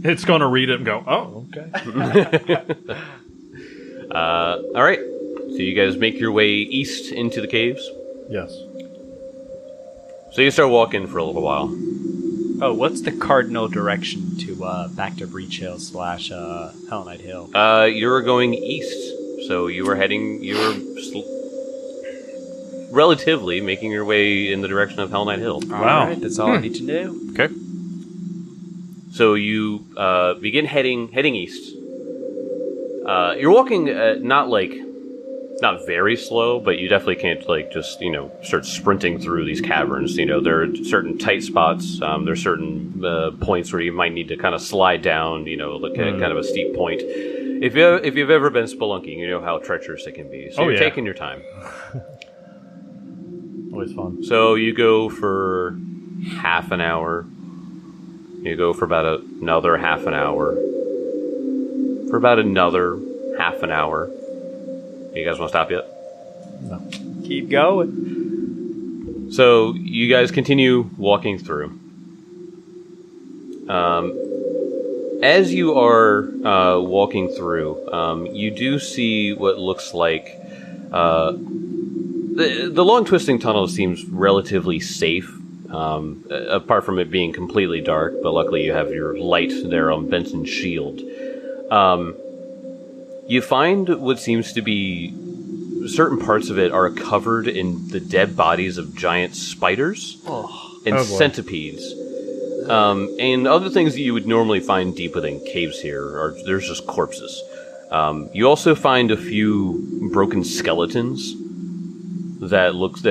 It's going to read it and go, oh, okay. All right. So you guys make your way east into the caves. Yes. So you start walking for a little while. Oh, what's the cardinal direction to back to Breach Hill / Hell Knight Hill? You were going east, so you were relatively making your way in the direction of Hell Knight Hill. Wow. All right, that's all I need to know. Okay. So you begin heading east. You're walking not very slow, but you definitely can't just start sprinting through these caverns. There are certain tight spots. There are certain points where you might need to kind of slide down. Look at kind of a steep point. If you've ever been spelunking, you know how treacherous it can be. So you're taking your time. Always fun. So you go for half an hour. You go for about another half an hour. For about another half an hour. You guys want to stop yet? No. Keep going. So you guys continue walking through. As you are walking through, you do see what looks like the long twisting tunnel seems relatively safe, apart from it being completely dark. But luckily, you have your light there on Benson's shield. You find what seems to be certain parts of it are covered in the dead bodies of giant spiders and centipedes. And other things that you would normally find deep within caves here there's just corpses. You also find a few broken skeletons that looks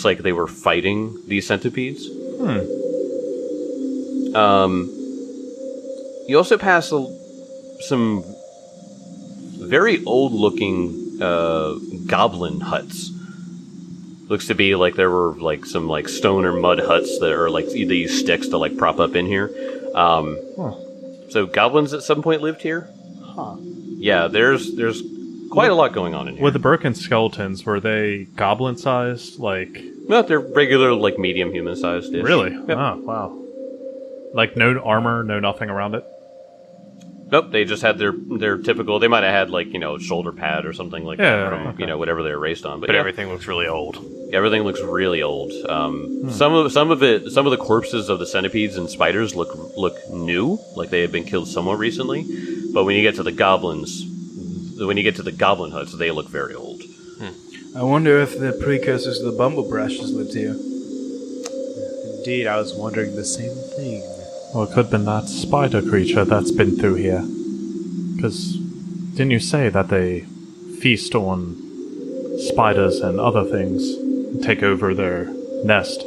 like they were fighting these centipedes. You also pass some very old-looking goblin huts. Looks to be like there were some stone or mud huts that are they use sticks to prop up in here. So goblins at some point lived here. Huh. Yeah, there's quite a lot going on in here. With the broken skeletons, were they goblin-sized? No, they're regular, medium human-sized. Really? Yep. Oh, wow. No armor, no nothing around it? Nope, they just had their typical. They might have had a shoulder pad or something that from whatever they were raised on. But everything looks really old. Everything looks really old. Some of the corpses of the centipedes and spiders look new, like they had been killed somewhat recently. But when you get to the goblin huts, they look very old. I wonder if the precursors of the Bumblebrushes lived here. Indeed, I was wondering the same thing. Well, it could have been that spider creature that's been through here. Because didn't you say that they feast on spiders and other things and take over their nest?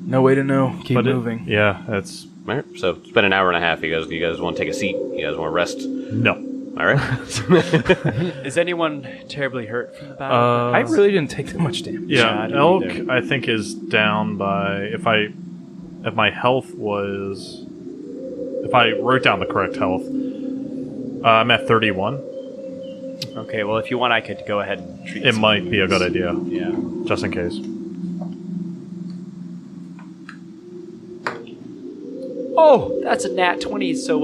No way to know. Keep moving. It's... All right, so it's been an hour and a half. You guys want to take a seat? You guys want to rest? No. All right. Is anyone terribly hurt from the battle? I really didn't take that much damage. Yeah, Elk, I think, is down by... If my health was... If I wrote down the correct health, I'm at 31. Okay, well, if you want, I could go ahead and treat It might be a good idea. Yeah. Just in case. Oh, that's a nat 20, so,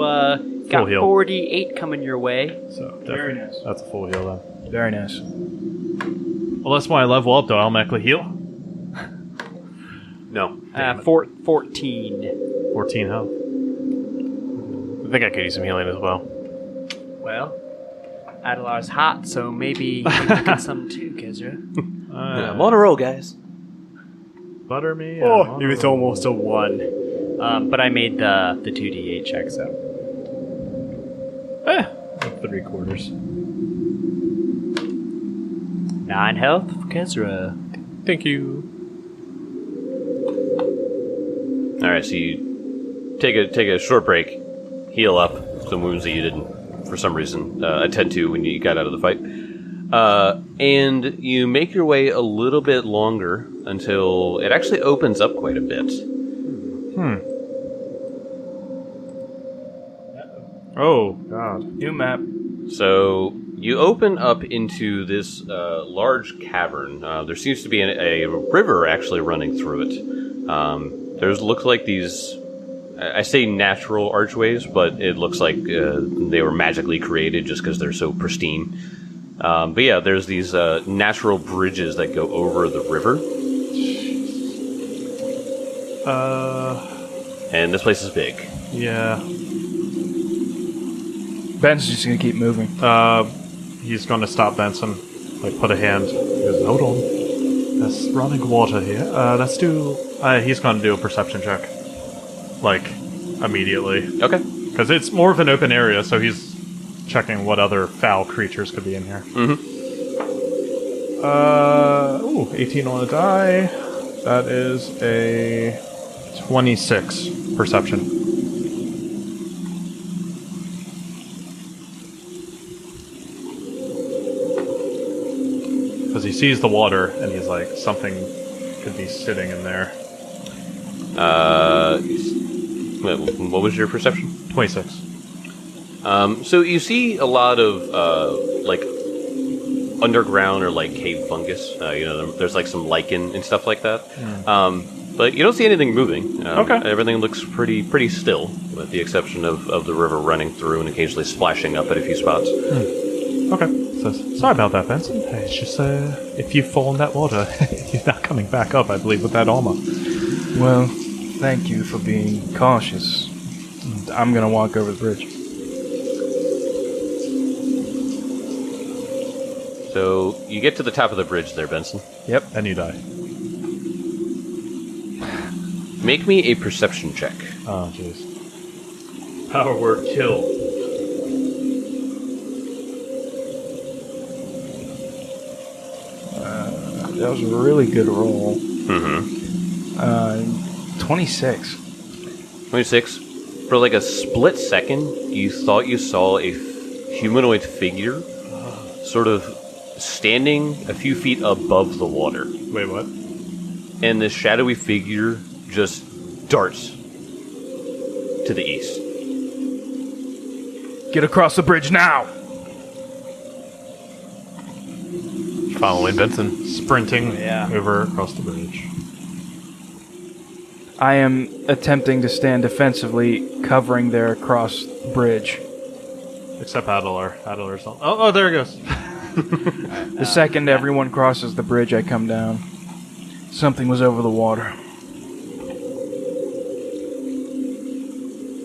got heal. 48 coming your way. So Very nice. That's a full heal then. Very nice. Unless when I level up, do I automatically heal? No. 14. 14 health. I think I could use some healing as well. Well, Adelar's hot, so maybe you can get some too, Kezra. I'm on a roll, guys. Butter me. Oh, it was almost a 1. But I made the 2d8 check, so. 3/4. 9 health for Kezra. Thank you. All right, so you take a short break, heal up some wounds that you didn't, for some reason, attend to when you got out of the fight, and you make your way a little bit longer until it actually opens up quite a bit. Oh, God. New map. So you open up into this large cavern. There seems to be a river actually running through it. There's looks like these. I say natural archways, but it looks like they were magically created just because they're so pristine. But yeah, there's these natural bridges that go over the river. And this place is big. Yeah. Ben's just gonna keep moving. He's going to stop Benson. Like, put a hand. He goes, hold on. There's running water here. Let's do... he's going to do a perception check. Like, immediately. Okay. Because it's more of an open area, so he's checking what other foul creatures could be in here. Mm-hmm. 18 on the die. That is a 26 perception. Because he sees the water, and he's like, something could be sitting in there. What was your perception? 26. So you see a lot of like underground or like cave fungus. There's like some lichen and stuff like that. But you don't see anything moving. Okay. Everything looks pretty still, with the exception of the river running through and occasionally splashing up at a few spots. Okay. So, sorry about that, Benson. It's just, if you fall in that water, you're not coming back up, I believe, with that armor. Well, thank you for being cautious. I'm gonna walk over the bridge. So you get to the top of the bridge there, Benson. Yep. And you die. Make me a perception check. Oh, jeez. Power word kill. That was a really good roll. Mm-hmm. 26. 26. For like a split second, you thought you saw a humanoid figure sort of standing a few feet above the water. Wait, what? And this shadowy figure just darts to the east. Get across the bridge now! Following Benson. Sprinting over across the bridge. I am attempting to stand defensively, covering their cross bridge. Except Adler. Adler's not. Oh, there it goes. The second everyone crosses the bridge, I come down. Something was over the water.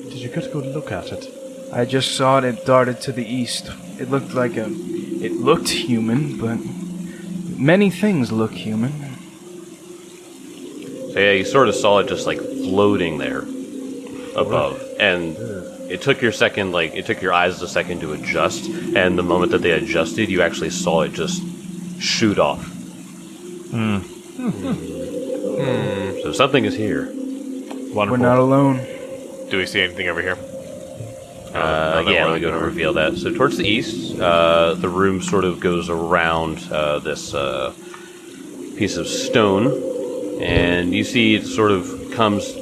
Did you get a good look at it? I just saw it darted to the east. It looked like it looked human, but many things look human. So yeah, you sort of saw it just like floating there above. And it took your eyes a second to adjust, and the moment that they adjusted, you actually saw it just shoot off. So something is here. Wonderful. We're not alone. Do we see anything over here? Yeah, we're going to reveal that. So towards the east, the room sort of goes around this piece of stone, and you see it sort of comes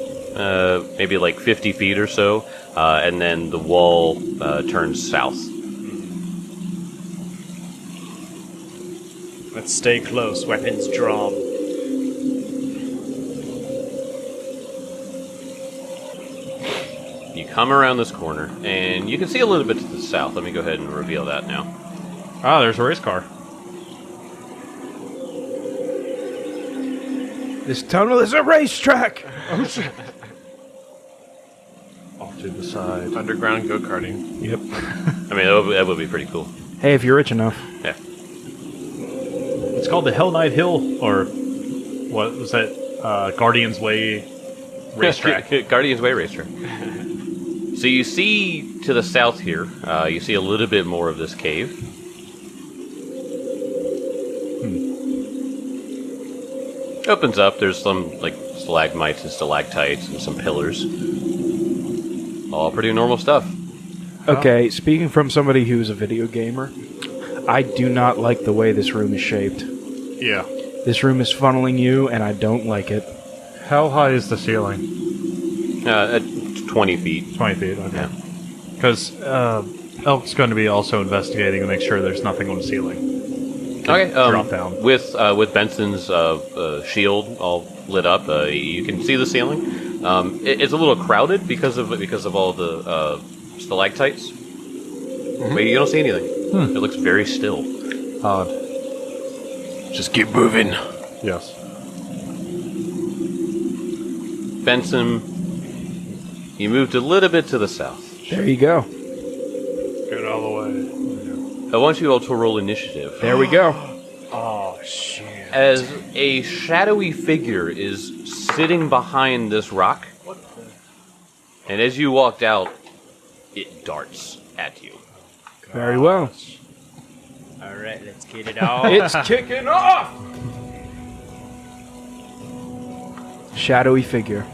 maybe like 50 feet or so, and then the wall turns south. Let's stay close, weapons drawn. You come around this corner, and you can see a little bit to the south. Let me go ahead and reveal that now. Ah, there's a race car. This tunnel is a racetrack! Off to the side. Underground go-karting. Yep. I mean, that would be pretty cool. Hey, if you're rich enough. Yeah. It's called the Hell Knight Hill, or what was that? Guardian's Way racetrack. Guardian's Way racetrack. So you see to the south here, you see a little bit more of this cave. Opens up, there's some like stalagmites and stalactites and some pillars. All pretty normal stuff. Okay, speaking from somebody who's a video gamer, I do not like the way this room is shaped. Yeah. This room is funneling you, and I don't like it. How high is the ceiling? At 20 feet. 20 feet, okay. Because Elk's going to be also investigating to make sure there's nothing on the ceiling. Okay. Drop down. With Benson's shield all lit up, you can see the ceiling. It's a little crowded because of all the stalactites. But you don't see anything. It looks very still. Odd. Just keep moving. Yes. Benson, you moved a little bit to the south. There you go. Get out of the way. I want you all to roll initiative. There we go. Oh, shit. As a shadowy figure is sitting behind this rock, and as you walked out, it darts at you. Very well. All right, let's get it on. It's kicking off! Shadowy figure.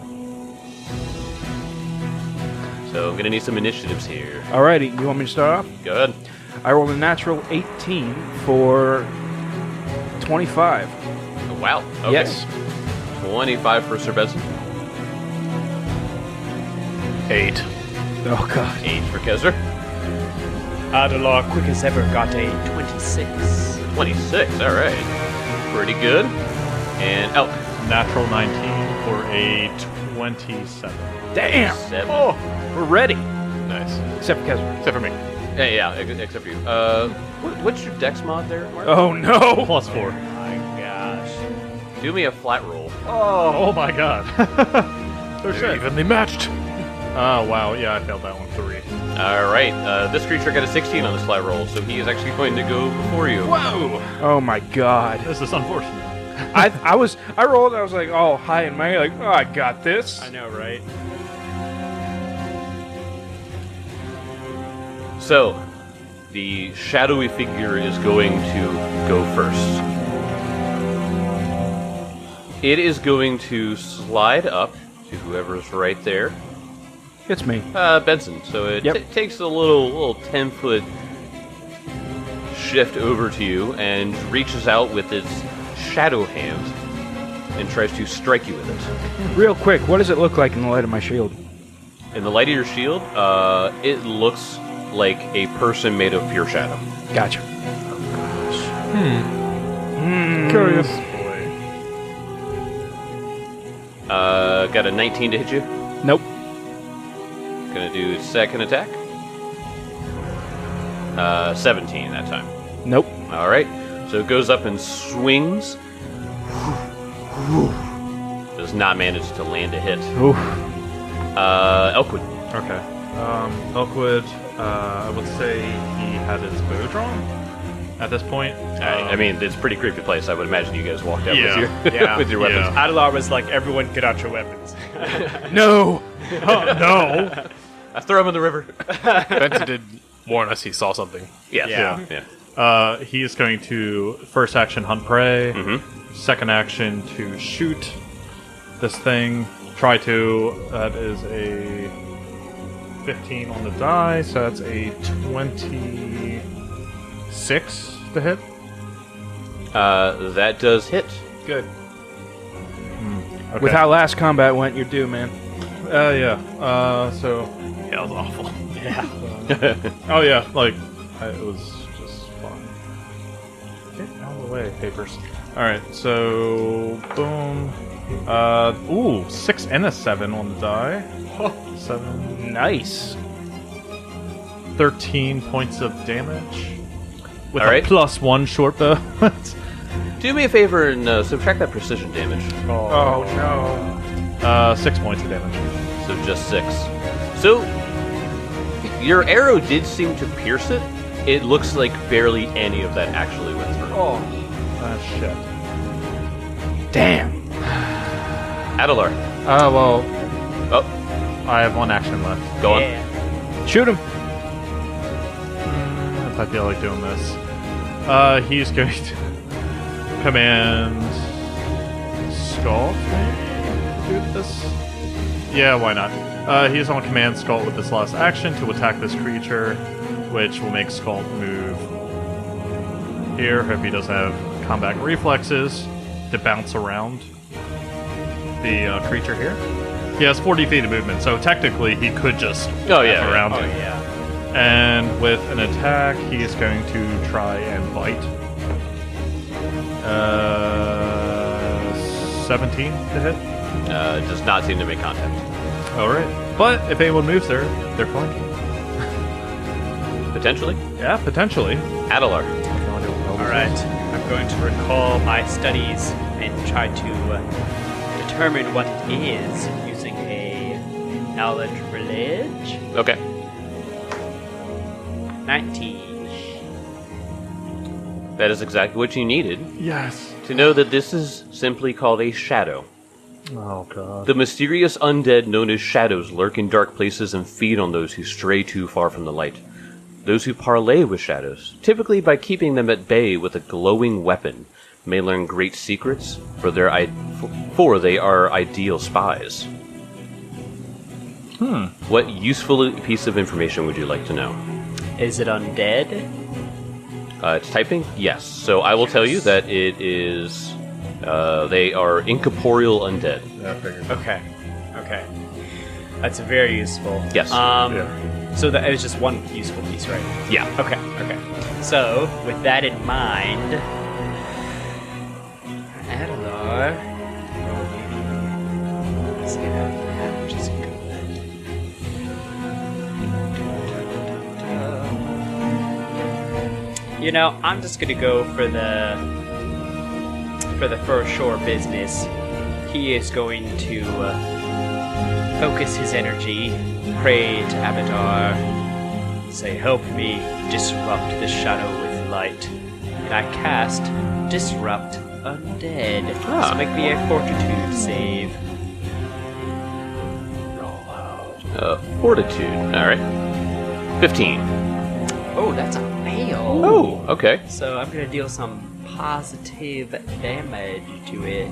So I'm gonna need some initiatives here. Alrighty, you want me to start off? Go ahead. I rolled a natural 18 for 25. Oh, wow. Okay. Yes. 25 for Sir Benson. 8. Oh, God. 8 for Kezzer. Adelar, quick as ever, got a 26. 26. All right. Pretty good. And Elk. Natural 19 for a 27. Damn! 7. Oh, we're ready. Nice. Except for Keswick. Except for me. Yeah, except for you. What's your dex mod there, Mark? Oh, no! +4. My gosh. Do me a flat roll. Oh my god. They're evenly matched. Oh, wow. Yeah, I failed that one. 3. All right. This creature got a 16 on this flat roll, so he is actually going to go before you. Whoa! Oh, my God. This is unfortunate. I rolled, I was like, oh, high and mighty, like, oh, I got this. I know, right? So, the shadowy figure is going to go first. It is going to slide up to whoever's right there. It's me. Benson. So it Yep. takes a little 10-foot shift over to you and reaches out with its shadow hand and tries to strike you with it. Real quick, what does it look like in the light of my shield? In the light of your shield, it looks like a person made of pure shadow. Gotcha. Curious. Got a 19 to hit you. Nope. Gonna do second attack. 17 that time. Nope. All right. So it goes up and swings. Does not manage to land a hit. Oof. Elkwood. Okay. Elkwood, I would say he had his bow drawn at this point. I mean, it's a pretty creepy place. I would imagine you guys walked out Yeah. with your with your weapons. Yeah. Adelar was like, everyone get out your weapons. No! Oh, no! I throw him in the river. Benson did warn us he saw something. Yes. Yeah. Yeah. He is going to first action hunt prey, Mhm. second action to shoot this thing. Try to. That is a 15 on the die, so that's a 26 to hit. That does hit. Good. Okay. With how last combat went, you're due, man. Yeah. So. Yeah, that was awful. Oh yeah, like it was just fun. Get out of the way, papers. All right, so boom. Ooh, 6 and a 7 on the die. 7, Nice. 13 points of damage. With All a right. +1 short bow. Do me a favor and subtract that precision damage. Oh, no. 6 points of damage. So just 6. So your arrow did seem to pierce it. It looks like barely any of that actually went through. Oh. Shit. Damn. Adelar. Well, Oh, I have 1 action left. go on. Yeah. Shoot him. If I feel like doing this. He's going to command Scald, maybe? Do this? Yeah, why not? He's on command Scald with this last action to attack this creature, which will make Scald move here if he doesn't have combat reflexes. to bounce around the creature here. He has 40 feet of movement, so technically he could just around him. yeah. And with an attack, he is going to try and bite. 17 to hit. Does not seem to make contact. All right. But if anyone moves there, they're flanking. Potentially. Yeah, potentially. Adelar. All right. I'm going to recall my studies and try to determine what it is using a knowledge religion. Okay. 19. That is exactly what you needed Yes. to know that this is simply called a shadow. Oh, God. The mysterious undead known as shadows lurk in dark places and feed on those who stray too far from the light. Those who parley with shadows, typically by keeping them at bay with a glowing weapon, may learn great secrets, for they are ideal spies. What useful piece of information would you like to know? Is it undead? It's typing? Yes. So I will tell you that it is... they are incorporeal undead. Yeah, I figured. Okay. Okay. That's very useful. Yes. Yeah. So that it was just one useful piece, right? Yeah. Okay. Okay. So with that in mind, Adelar. Let's see that which is good. You know, I'm just gonna go for the first shore business. He is going to focus his energy, pray to Abadar, say, help me disrupt the shadow with light. And I cast Disrupt Undead. So make me a fortitude save. Fortitude. Alright. 15. Oh, that's a fail. Oh, okay. So I'm gonna deal some positive damage to it.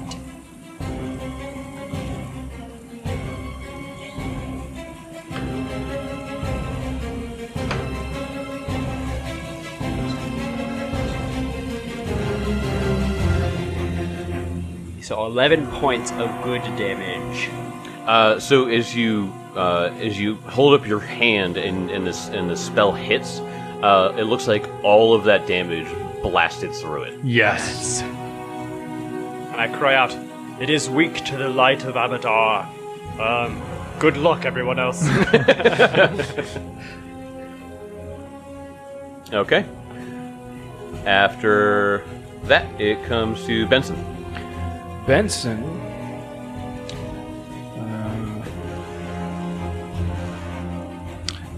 So 11 points of good damage. So as you hold up your hand and the spell hits, it looks like all of that damage blasted through it. Yes. And I cry out, it is weak to the light of Abadar. Good luck, everyone else. Okay. After that, it comes to Benson. Benson.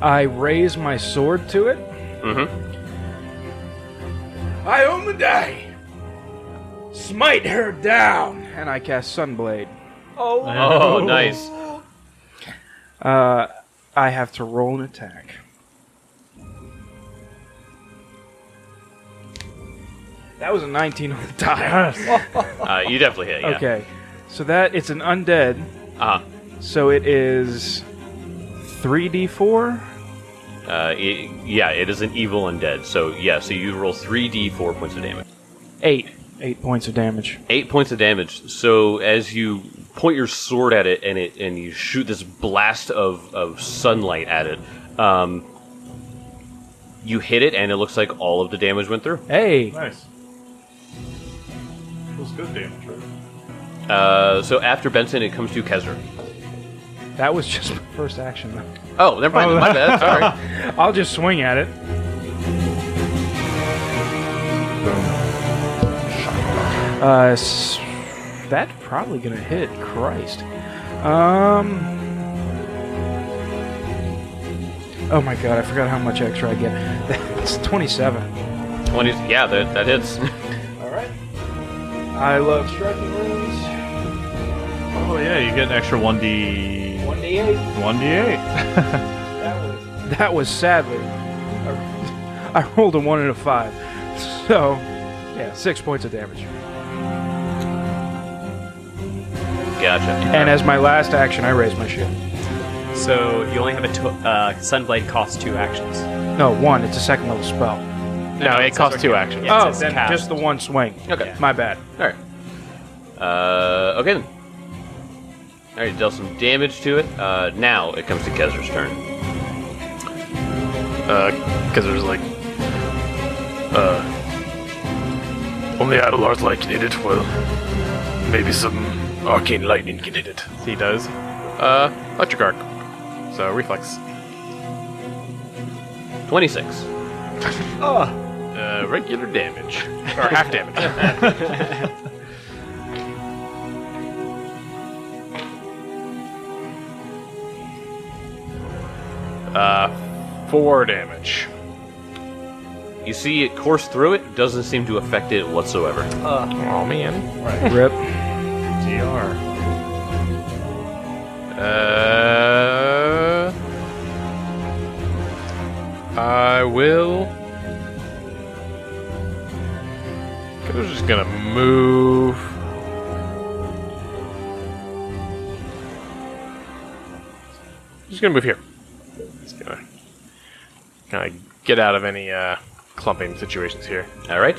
I raise my sword to it. Mm-hmm. I Omidai! Smite her down! And I cast Sunblade. Oh, nice. I have to roll an attack. That was a 19 on the die. You definitely hit, yeah. Okay. So it's an undead. Uh-huh. So it is 3d4? It is an evil undead. So you roll 3d4 points of damage. 8 points of damage. 8 points of damage. So as you point your sword at it and you shoot this blast of sunlight at it, you hit it and it looks like all of the damage went through. Hey! Nice. It was good damage, right? So after Benson, it comes to Kezra. That was just my first action. Oh, never mind. My bad. Sorry. I'll just swing at it. That's probably gonna hit. Christ. Oh my god, I forgot how much extra I get. That's 27. 20. Yeah, that hits. Alright. I love striking runes. Oh, yeah, you get an extra 1d... 1d8. 1d8. That was sadly. I rolled a 1 and a 5. So, yeah, 6 points of damage. Gotcha. And as my last action, I raise my shield. So you only have a Sunblade costs 2 actions. No, 1. It's a second level spell. No, it costs 2 actions. Yeah, it Oh, says then cast. just the one swing. Okay. My bad. All right. Okay then. Alright, dealt some damage to it. Now it comes to Kezra's turn. Kezra's like, only Adelar's light can hit it. Well, maybe some arcane lightning can hit it. He does. Electric arc. So reflex. 26. Regular damage. Or half damage. 4 damage. You see it course through it, doesn't seem to affect it whatsoever. Oh man. Right. Rip. DR. I will. I was just gonna move. Just gonna move here. Just gonna kind of get out of any clumping situations here. Alright.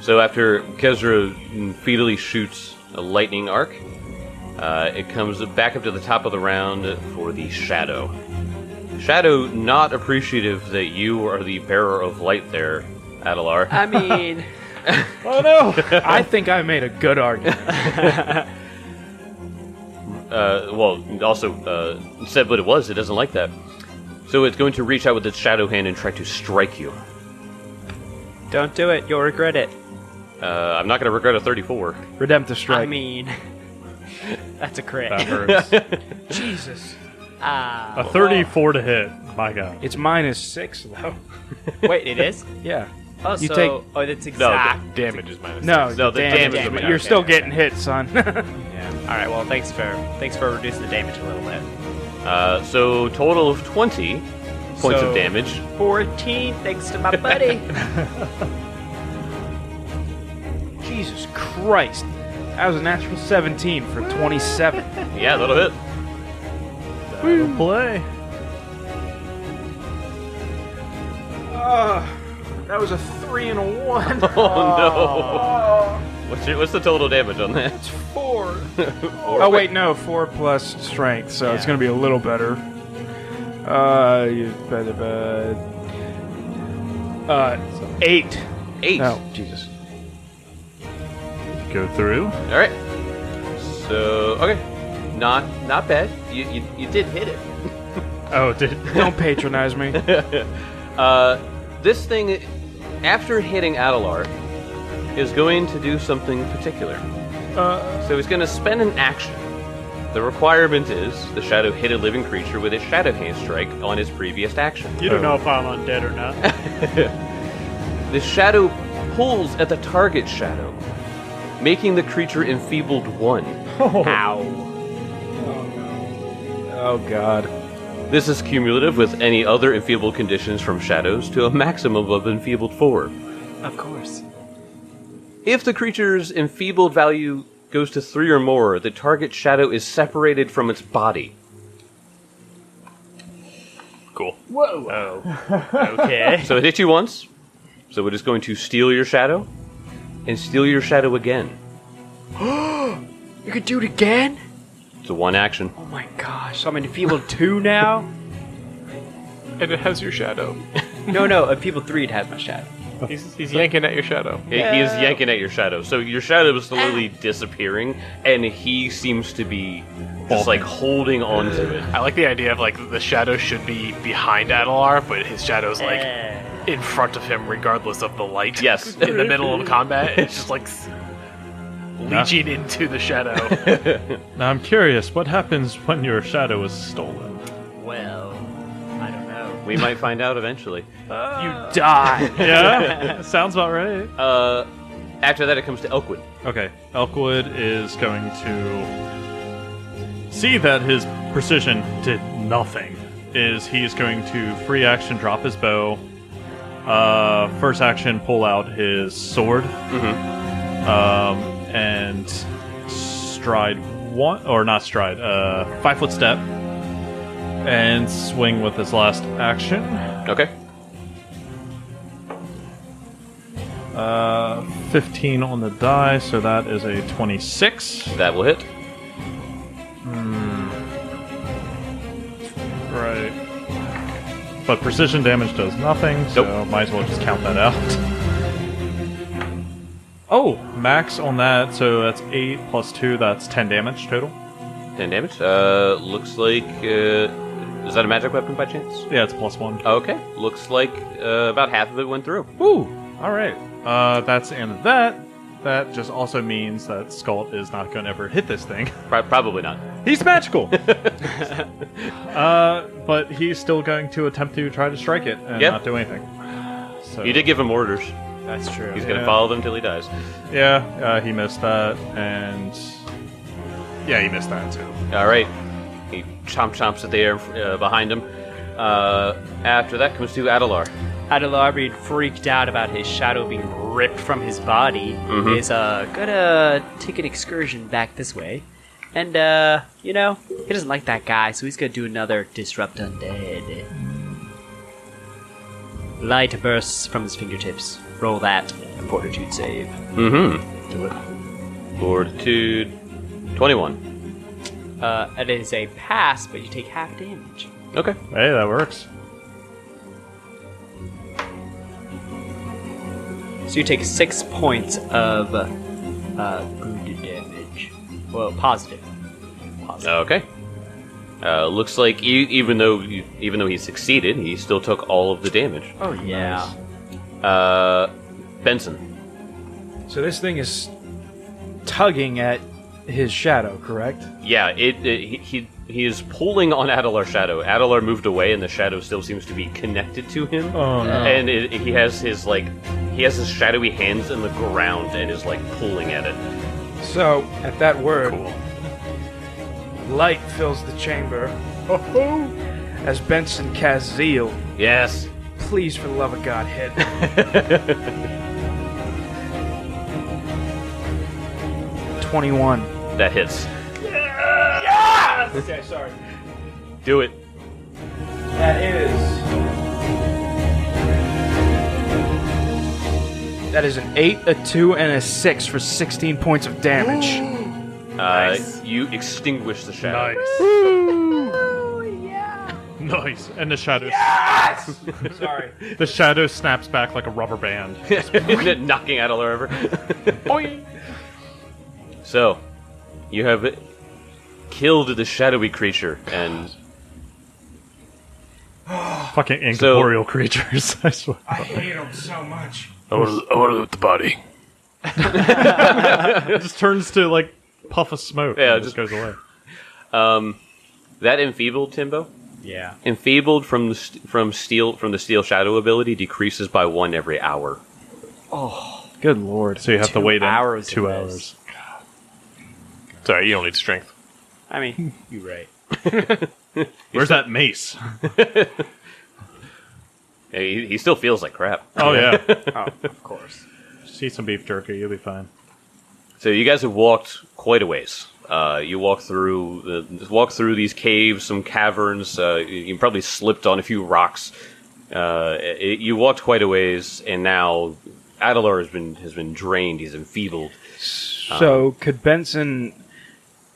So after Kezra featally shoots a lightning arc, it comes back up to the top of the round for the Shadow. Shadow, not appreciative that you are the bearer of light there, Adelar. I mean, Oh no! I think I made a good argument. Also, said what it was, it doesn't like that. So it's going to reach out with its shadow hand and try to strike you. don't do it. You'll regret it. I'm not going to regret a 34. Redemptive strike. I mean, that's a crit. That hurts. Jesus. A 34 to hit. My God. It's -6 though. Wait, it is? Yeah. Oh, You so take- oh, that's No, exact. the damage is minus. No, No, the damage is but a you're minus. still Okay, getting hit, son. Yeah. All right. Well, thanks for reducing the damage a little bit. So total of 20 points So- of damage. 14, thanks to my buddy. Jesus Christ. That was a natural 17 for 27. Yeah, that'll hit. That'll play. That was a 3 and a 1. Oh no! What's the total damage on that? It's 4. Oh wait, no, 4 plus strength, so it's Yeah. gonna be a little better. Eight. 8. No, Jesus. Go through. All right. So okay, not bad. You did hit it. Oh, did Don't patronize me. This thing, after hitting Adelar, is going to do something particular. So he's going to spend an action. The requirement is the shadow hit a living creature with its shadow hand strike on his previous action. You don't know if I'm undead or not. The shadow pulls at the target shadow, making the creature enfeebled 1. Ow. Oh God. This is cumulative with any other enfeebled conditions from shadows to a maximum of enfeebled 4. Of course. If the creature's enfeebled value goes to 3 or more, the target shadow is separated from its body. Cool. Whoa. Oh. Okay. So it hit you once, so it is going to steal your shadow, and steal your shadow again. You could do it again? It's a 1 action. Oh my gosh. So I'm in enfeebled 2 now? And it has your shadow. No, enfeebled 3 it has my shadow. He's yanking at your shadow. He is yanking at your shadow, so your shadow is slowly disappearing, and he seems to be just like holding on to it. I like the idea of like the shadow should be behind Adelar, but his shadow's like in front of him regardless of the light. Yes. In the middle of combat, it's just like leeching into the shadow. Now I'm curious, what happens when your shadow is stolen? Well, I don't know. We might find out eventually. You die. Yeah, sounds about right. After that, it comes to Elkwood. Okay, Elkwood is going to see that his precision did nothing. He's going to free action drop his bow. First action, pull out his sword. And stride 5 foot step, and swing with his last action. Okay. 15 on the die, so that is a 26. That will hit. Right. But precision damage does nothing, so Nope. might as well just count that out. Oh, max on that, so that's 8 plus 2, that's 10 damage total. 10 damage. Looks like... is that a magic weapon by chance? Yeah, it's plus 1. Okay. Looks like about half of it went through. Woo! Alright. That's the end of that. That just also means that Scald is not going to ever hit this thing. Probably not. He's magical! But he's still going to attempt to try to strike it and Yep. not do anything. So, You did give him orders. That's true. He's going to Yeah. follow them until he dies. Yeah, he missed that, and... Yeah, he missed that too. All right. He chomps at the air behind him. After that comes to Adelar. Adelar, being freaked out about his shadow being ripped from his body, Mhm. is gonna take an excursion back this way. And, he doesn't like that guy, so he's gonna do another Disrupt Undead. Light bursts from his fingertips. Roll that. Fortitude save. Mm-hmm. Do it. Fortitude 21. It is a pass, but you take half damage. Okay. Hey, that works. So you take 6 points of wounded damage. Well, positive. Okay. Looks like even though he succeeded, he still took all of the damage. Oh yeah. Benson. So this thing is tugging at his shadow, correct? Yeah, he is pulling on Adelar's shadow. Adelar moved away, and the shadow still seems to be connected to him. Oh, no. And he has his shadowy hands in the ground and is like pulling at it. So, at that word, light fills the chamber. Ho-ho! As Benson casts Zeal. Yes. Please, for the love of God, hit. 21. That hits. Okay, sorry. Do it. That is an 8, a 2, and a 6 for 16 points of damage. You extinguish the shadow. Nice. And the shadow... Sorry. The shadow snaps back like a rubber band. Knocking Adelar over. Boing. So, you have killed the shadowy creature, and Fucking incorporeal creatures, I swear. I hate him so much. I want to loot the body. It just turns to, like, puff of smoke Yeah, and it just goes away. that enfeebled Timbo, Yeah. enfeebled from the steel shadow ability, decreases by 1 every hour. Good lord. So you have to 2 wait hours 2 of hours. this. Sorry, you don't need strength. I mean, you're right. Where's that mace? He still feels like crap. Oh, yeah. Oh, of course. Just eat some beef jerky, you'll be fine. So you guys have walked quite a ways. You walk through these caves, some caverns. You probably slipped on a few rocks. You walked quite a ways, and now Adelar has been drained. He's enfeebled. So, could Benson...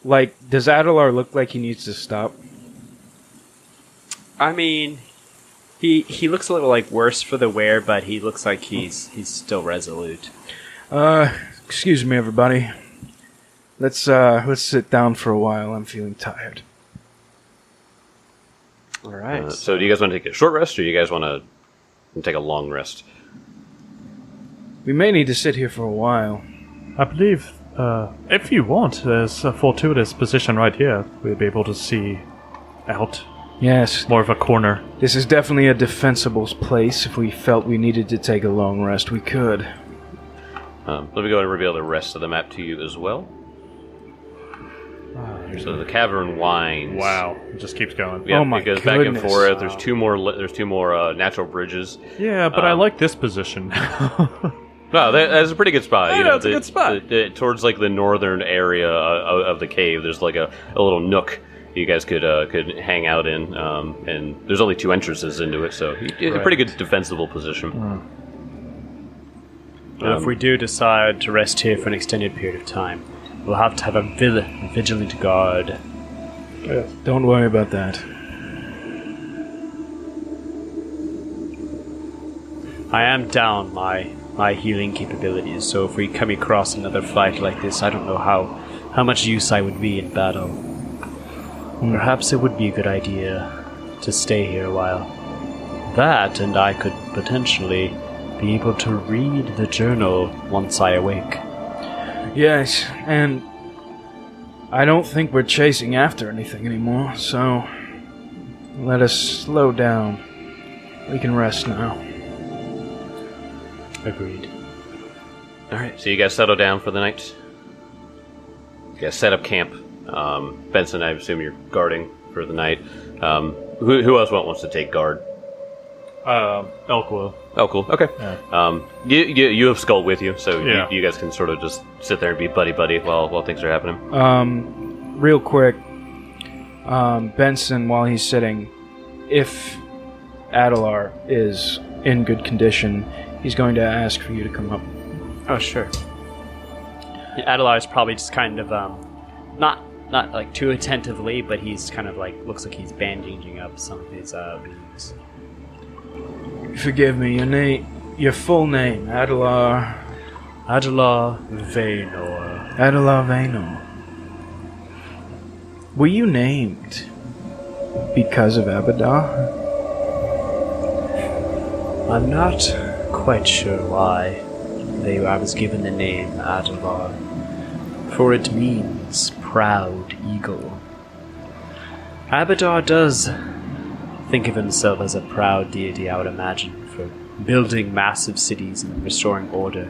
does Adelar look like he needs to stop? I mean, he looks a little like worse for the wear, but he looks like he's still resolute. Excuse me, everybody. Let's sit down for a while. I'm feeling tired. All right. So do you guys want to take a short rest, or you guys want to take a long rest? We may need to sit here for a while. I believe, if you want, there's a fortuitous position right here. We'll be able to see out. Yes, More of a corner. this is definitely a defensible place. If we felt we needed to take a long rest, we could. Let me go and reveal the rest of the map to you as well. So the cavern winds. Wow. It just keeps going. Yeah, Oh my it goes back and goodness. forth. There's two more. There's two more natural bridges. Yeah, but I like this position. No, that's a pretty good spot. Yeah, it's a good spot. Towards like the northern area of the cave, there's like a little nook you guys could hang out in, and there's only 2 entrances into it, so a pretty good defensible position. Well, if we do decide to rest here for an extended period of time, we'll have to have a vigilant guard. Don't worry about that. I am down my healing capabilities, so if we come across another fight like this, I don't know how much use I would be in battle. Perhaps it would be a good idea to stay here a while. That, and I could potentially be able to read the journal once I awake. Yes, and I don't think we're chasing after anything anymore, so let us slow down. We can rest now. Agreed. Alright, so you guys settle down for the night? You guys set up camp. Benson, I assume you're guarding for the night. Who else wants to take guard? Elk will. Oh, cool. Okay. Yeah. You have Skull with you, so Yeah. you guys can sort of just sit there and be buddy-buddy while things are happening. Real quick, Benson, while he's sitting, if Adelar is in good condition, he's going to ask for you to come up. Oh, sure. Adelar's probably just kind of, not like too attentively, but he's kind of like, looks like he's bandaging up some of his wounds. Forgive me, your full name, Adelar... Adelar Vaynor. Adelar Vaynor. Were you named because of Abadar? I'm not quite sure why I was given the name Adelar, for it means proud eagle. Abadar does think of himself as a proud deity, I would imagine, for building massive cities and restoring order,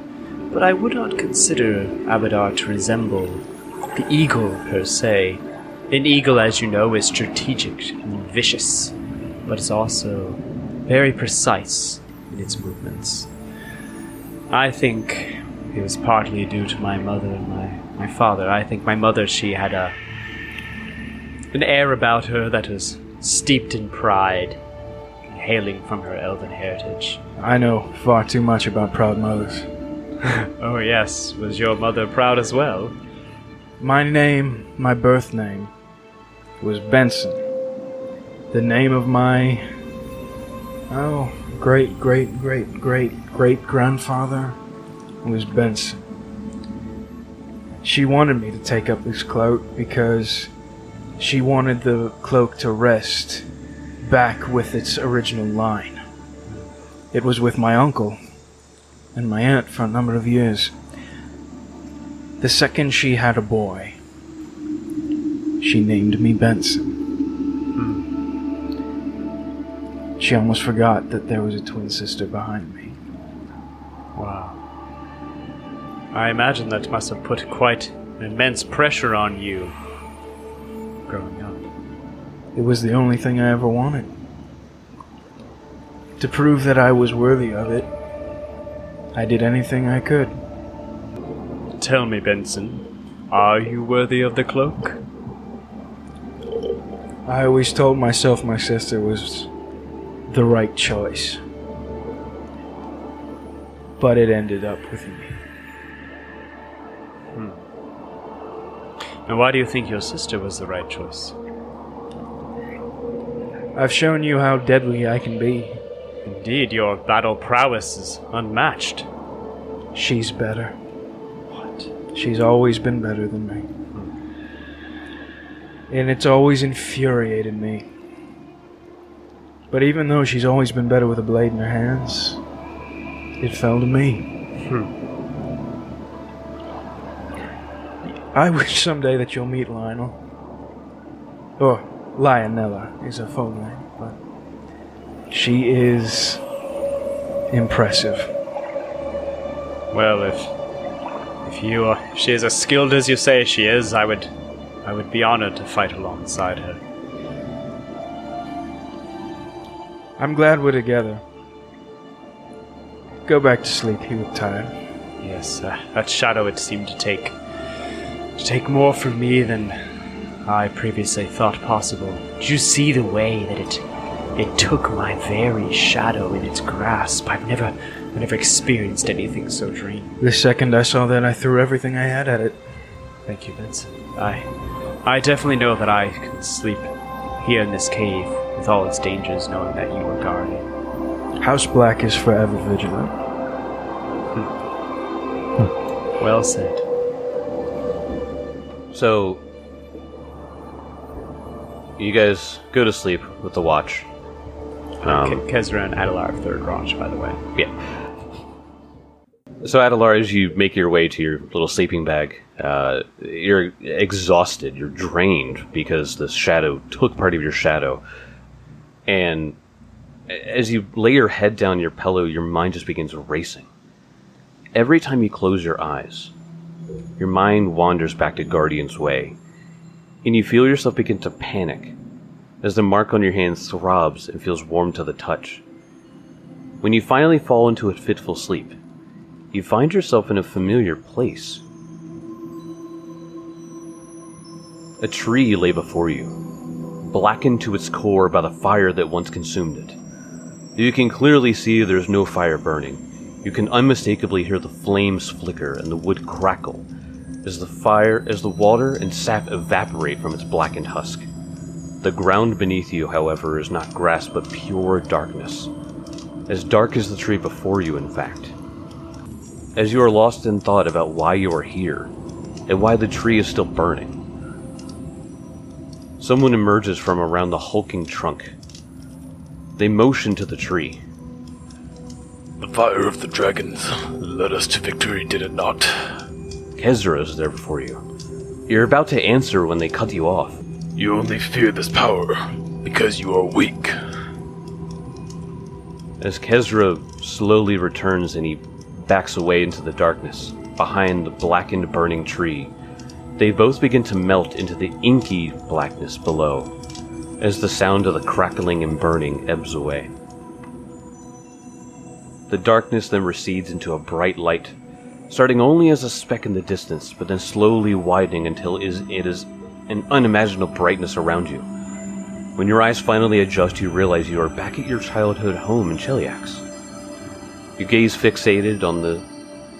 but I would not consider Abadar to resemble the eagle per se. An eagle, as you know, is strategic and vicious, but is also very precise in its movements. I think it was partly due to my mother and my father. I think my mother, she had an air about her that was steeped in pride, hailing from her elven heritage. I know far too much about proud mothers. Oh yes, was your mother proud as well? My name, my birth name, was Benson. The name of my... great-great-great-great-great-grandfather was Benson. She wanted me to take up this cloak because she wanted the cloak to rest back with its original line. It was with my uncle and my aunt for a number of years. The second she had a boy, she named me Benson. She almost forgot that there was a twin sister behind me. Wow. I imagine that must have put quite immense pressure on you growing up. It was the only thing I ever wanted. To prove that I was worthy of it, I did anything I could. Tell me, Benson, are you worthy of the cloak? I always told myself my sister was the right choice. But it ended up with me. And why do you think your sister was the right choice? I've shown you how deadly I can be. Indeed, your battle prowess is unmatched. She's better. What? She's always been better than me. And it's always infuriated me. But even though she's always been better with a blade in her hands, it fell to me. I wish someday that you'll meet Lionel. Or Lionella is her full name, but she is impressive. Well, if she is as skilled as you say she is, I would be honored to fight alongside her. I'm glad we're together. Go back to sleep, you look tired. Yes, that shadow it seemed to take more from me than I previously thought possible. Did you see the way that it took my very shadow in its grasp? I've I've never experienced anything so dreamy. The second I saw that, I threw everything I had at it. Thank you, Vincent. I definitely know that I can sleep here in this cave with all its dangers, knowing that you are guarding. House Black is forever vigilant. Well said. So, you guys go to sleep with the watch. Kezra and Adelar have third watch, by the way. Yeah. So, Adelar, as you make your way to your little sleeping bag, you're exhausted, you're drained because the shadow took part of your shadow. And as you lay your head down your pillow, your mind just begins racing. Every time you close your eyes, your mind wanders back to Guardian's Way, and you feel yourself begin to panic as the mark on your hand throbs and feels warm to the touch. When you finally fall into a fitful sleep, you find yourself in a familiar place. A tree lay before you, blackened to its core by the fire that once consumed it. You can clearly see there's no fire burning. You can unmistakably hear the flames flicker and the wood crackle as the water and sap evaporate from its blackened husk. The ground beneath you, however, is not grass but pure darkness. As dark as the tree before you, in fact. As you are lost in thought about why you are here, and why the tree is still burning, someone emerges from around the hulking trunk. They motion to the tree. The fire of the dragons led us to victory, did it not? Kezra is there before you. You're about to answer when they cut you off. You only fear this power because you are weak. As Kezra slowly returns and he backs away into the darkness, behind the blackened burning tree, they both begin to melt into the inky blackness below, as the sound of the crackling and burning ebbs away. The darkness then recedes into a bright light, starting only as a speck in the distance, but then slowly widening until it is an unimaginable brightness around you. When your eyes finally adjust, you realize you are back at your childhood home in Cheliax. Your gaze fixated on the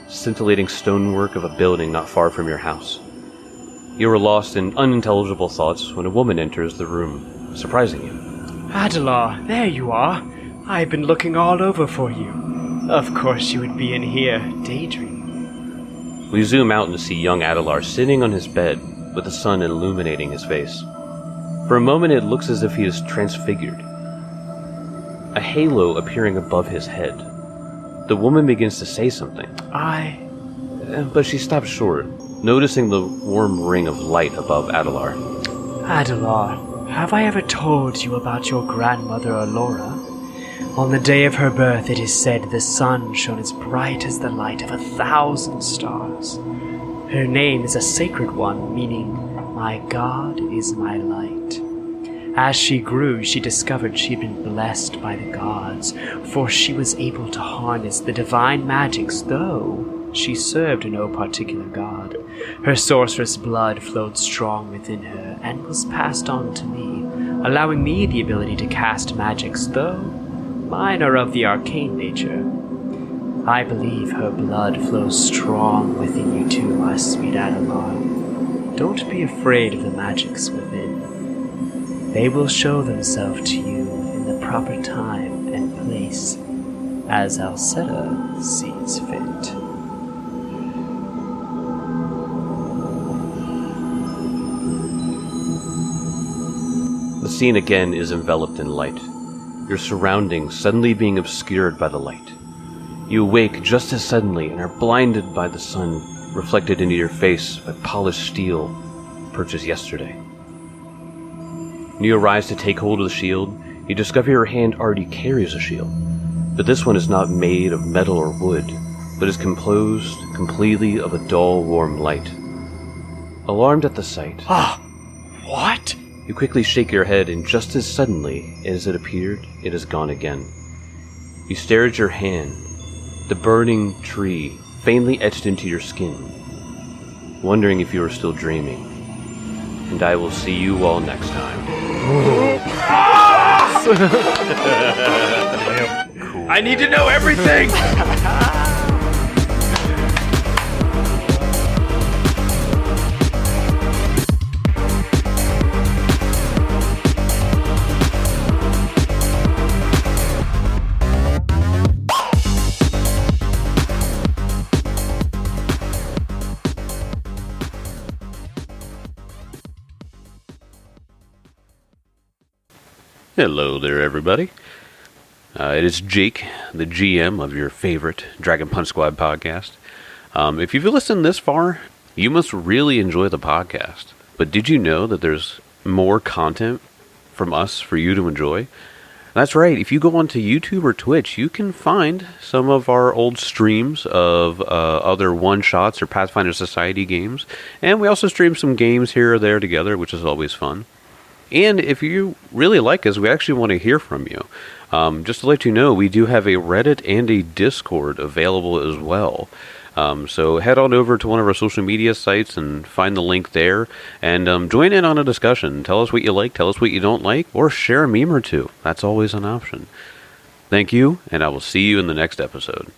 scintillating stonework of a building not far from your house. You are lost in unintelligible thoughts when a woman enters the room, surprising you. Adelar, there you are. I've been looking all over for you. Of course you would be in here, daydreaming. We zoom out and see young Adelar sitting on his bed with the sun illuminating his face. For a moment it looks as if he is transfigured, a halo appearing above his head. The woman begins to say something. But she stops short, noticing the warm ring of light above Adelar. Adelar, have I ever told you about your grandmother Alora? On the day of her birth, it is said the sun shone as bright as the light of 1,000 stars. Her name is a sacred one, meaning, my God is my light. As she grew, she discovered she'd been blessed by the gods, for she was able to harness the divine magics, though she served no particular god. Her sorceress blood flowed strong within her and was passed on to me, allowing me the ability to cast magics, though mine are of the arcane nature. I believe her blood flows strong within you too, my sweet Adelar. Don't be afraid of the magics within. They will show themselves to you in the proper time and place, as Alceta sees fit. The scene again is enveloped in light, your surroundings suddenly being obscured by the light. You awake just as suddenly and are blinded by the sun reflected into your face by polished steel purchased yesterday. When you arise to take hold of the shield, you discover your hand already carries a shield, but this one is not made of metal or wood, but is composed completely of a dull, warm light. Alarmed at the sight, What? you quickly shake your head, and just as suddenly as it appeared, it is gone again. You stare at your hand, the burning tree faintly etched into your skin, wondering if you are still dreaming. And I will see you all next time. Cool. I need to know everything! Hello there, everybody. It is Jake, the GM of your favorite Dragon Punch Squad podcast. If you've listened this far, you must really enjoy the podcast. But did you know that there's more content from us for you to enjoy? That's right. If you go onto YouTube or Twitch, you can find some of our old streams of other one-shots or Pathfinder Society games. And we also stream some games here or there together, which is always fun. And if you really like us, we actually want to hear from you. Just to let you know, we do have a Reddit and a Discord available as well. So head on over to one of our social media sites and find the link there. And join in on a discussion. Tell us what you like, tell us what you don't like, or share a meme or two. That's always an option. Thank you, and I will see you in the next episode.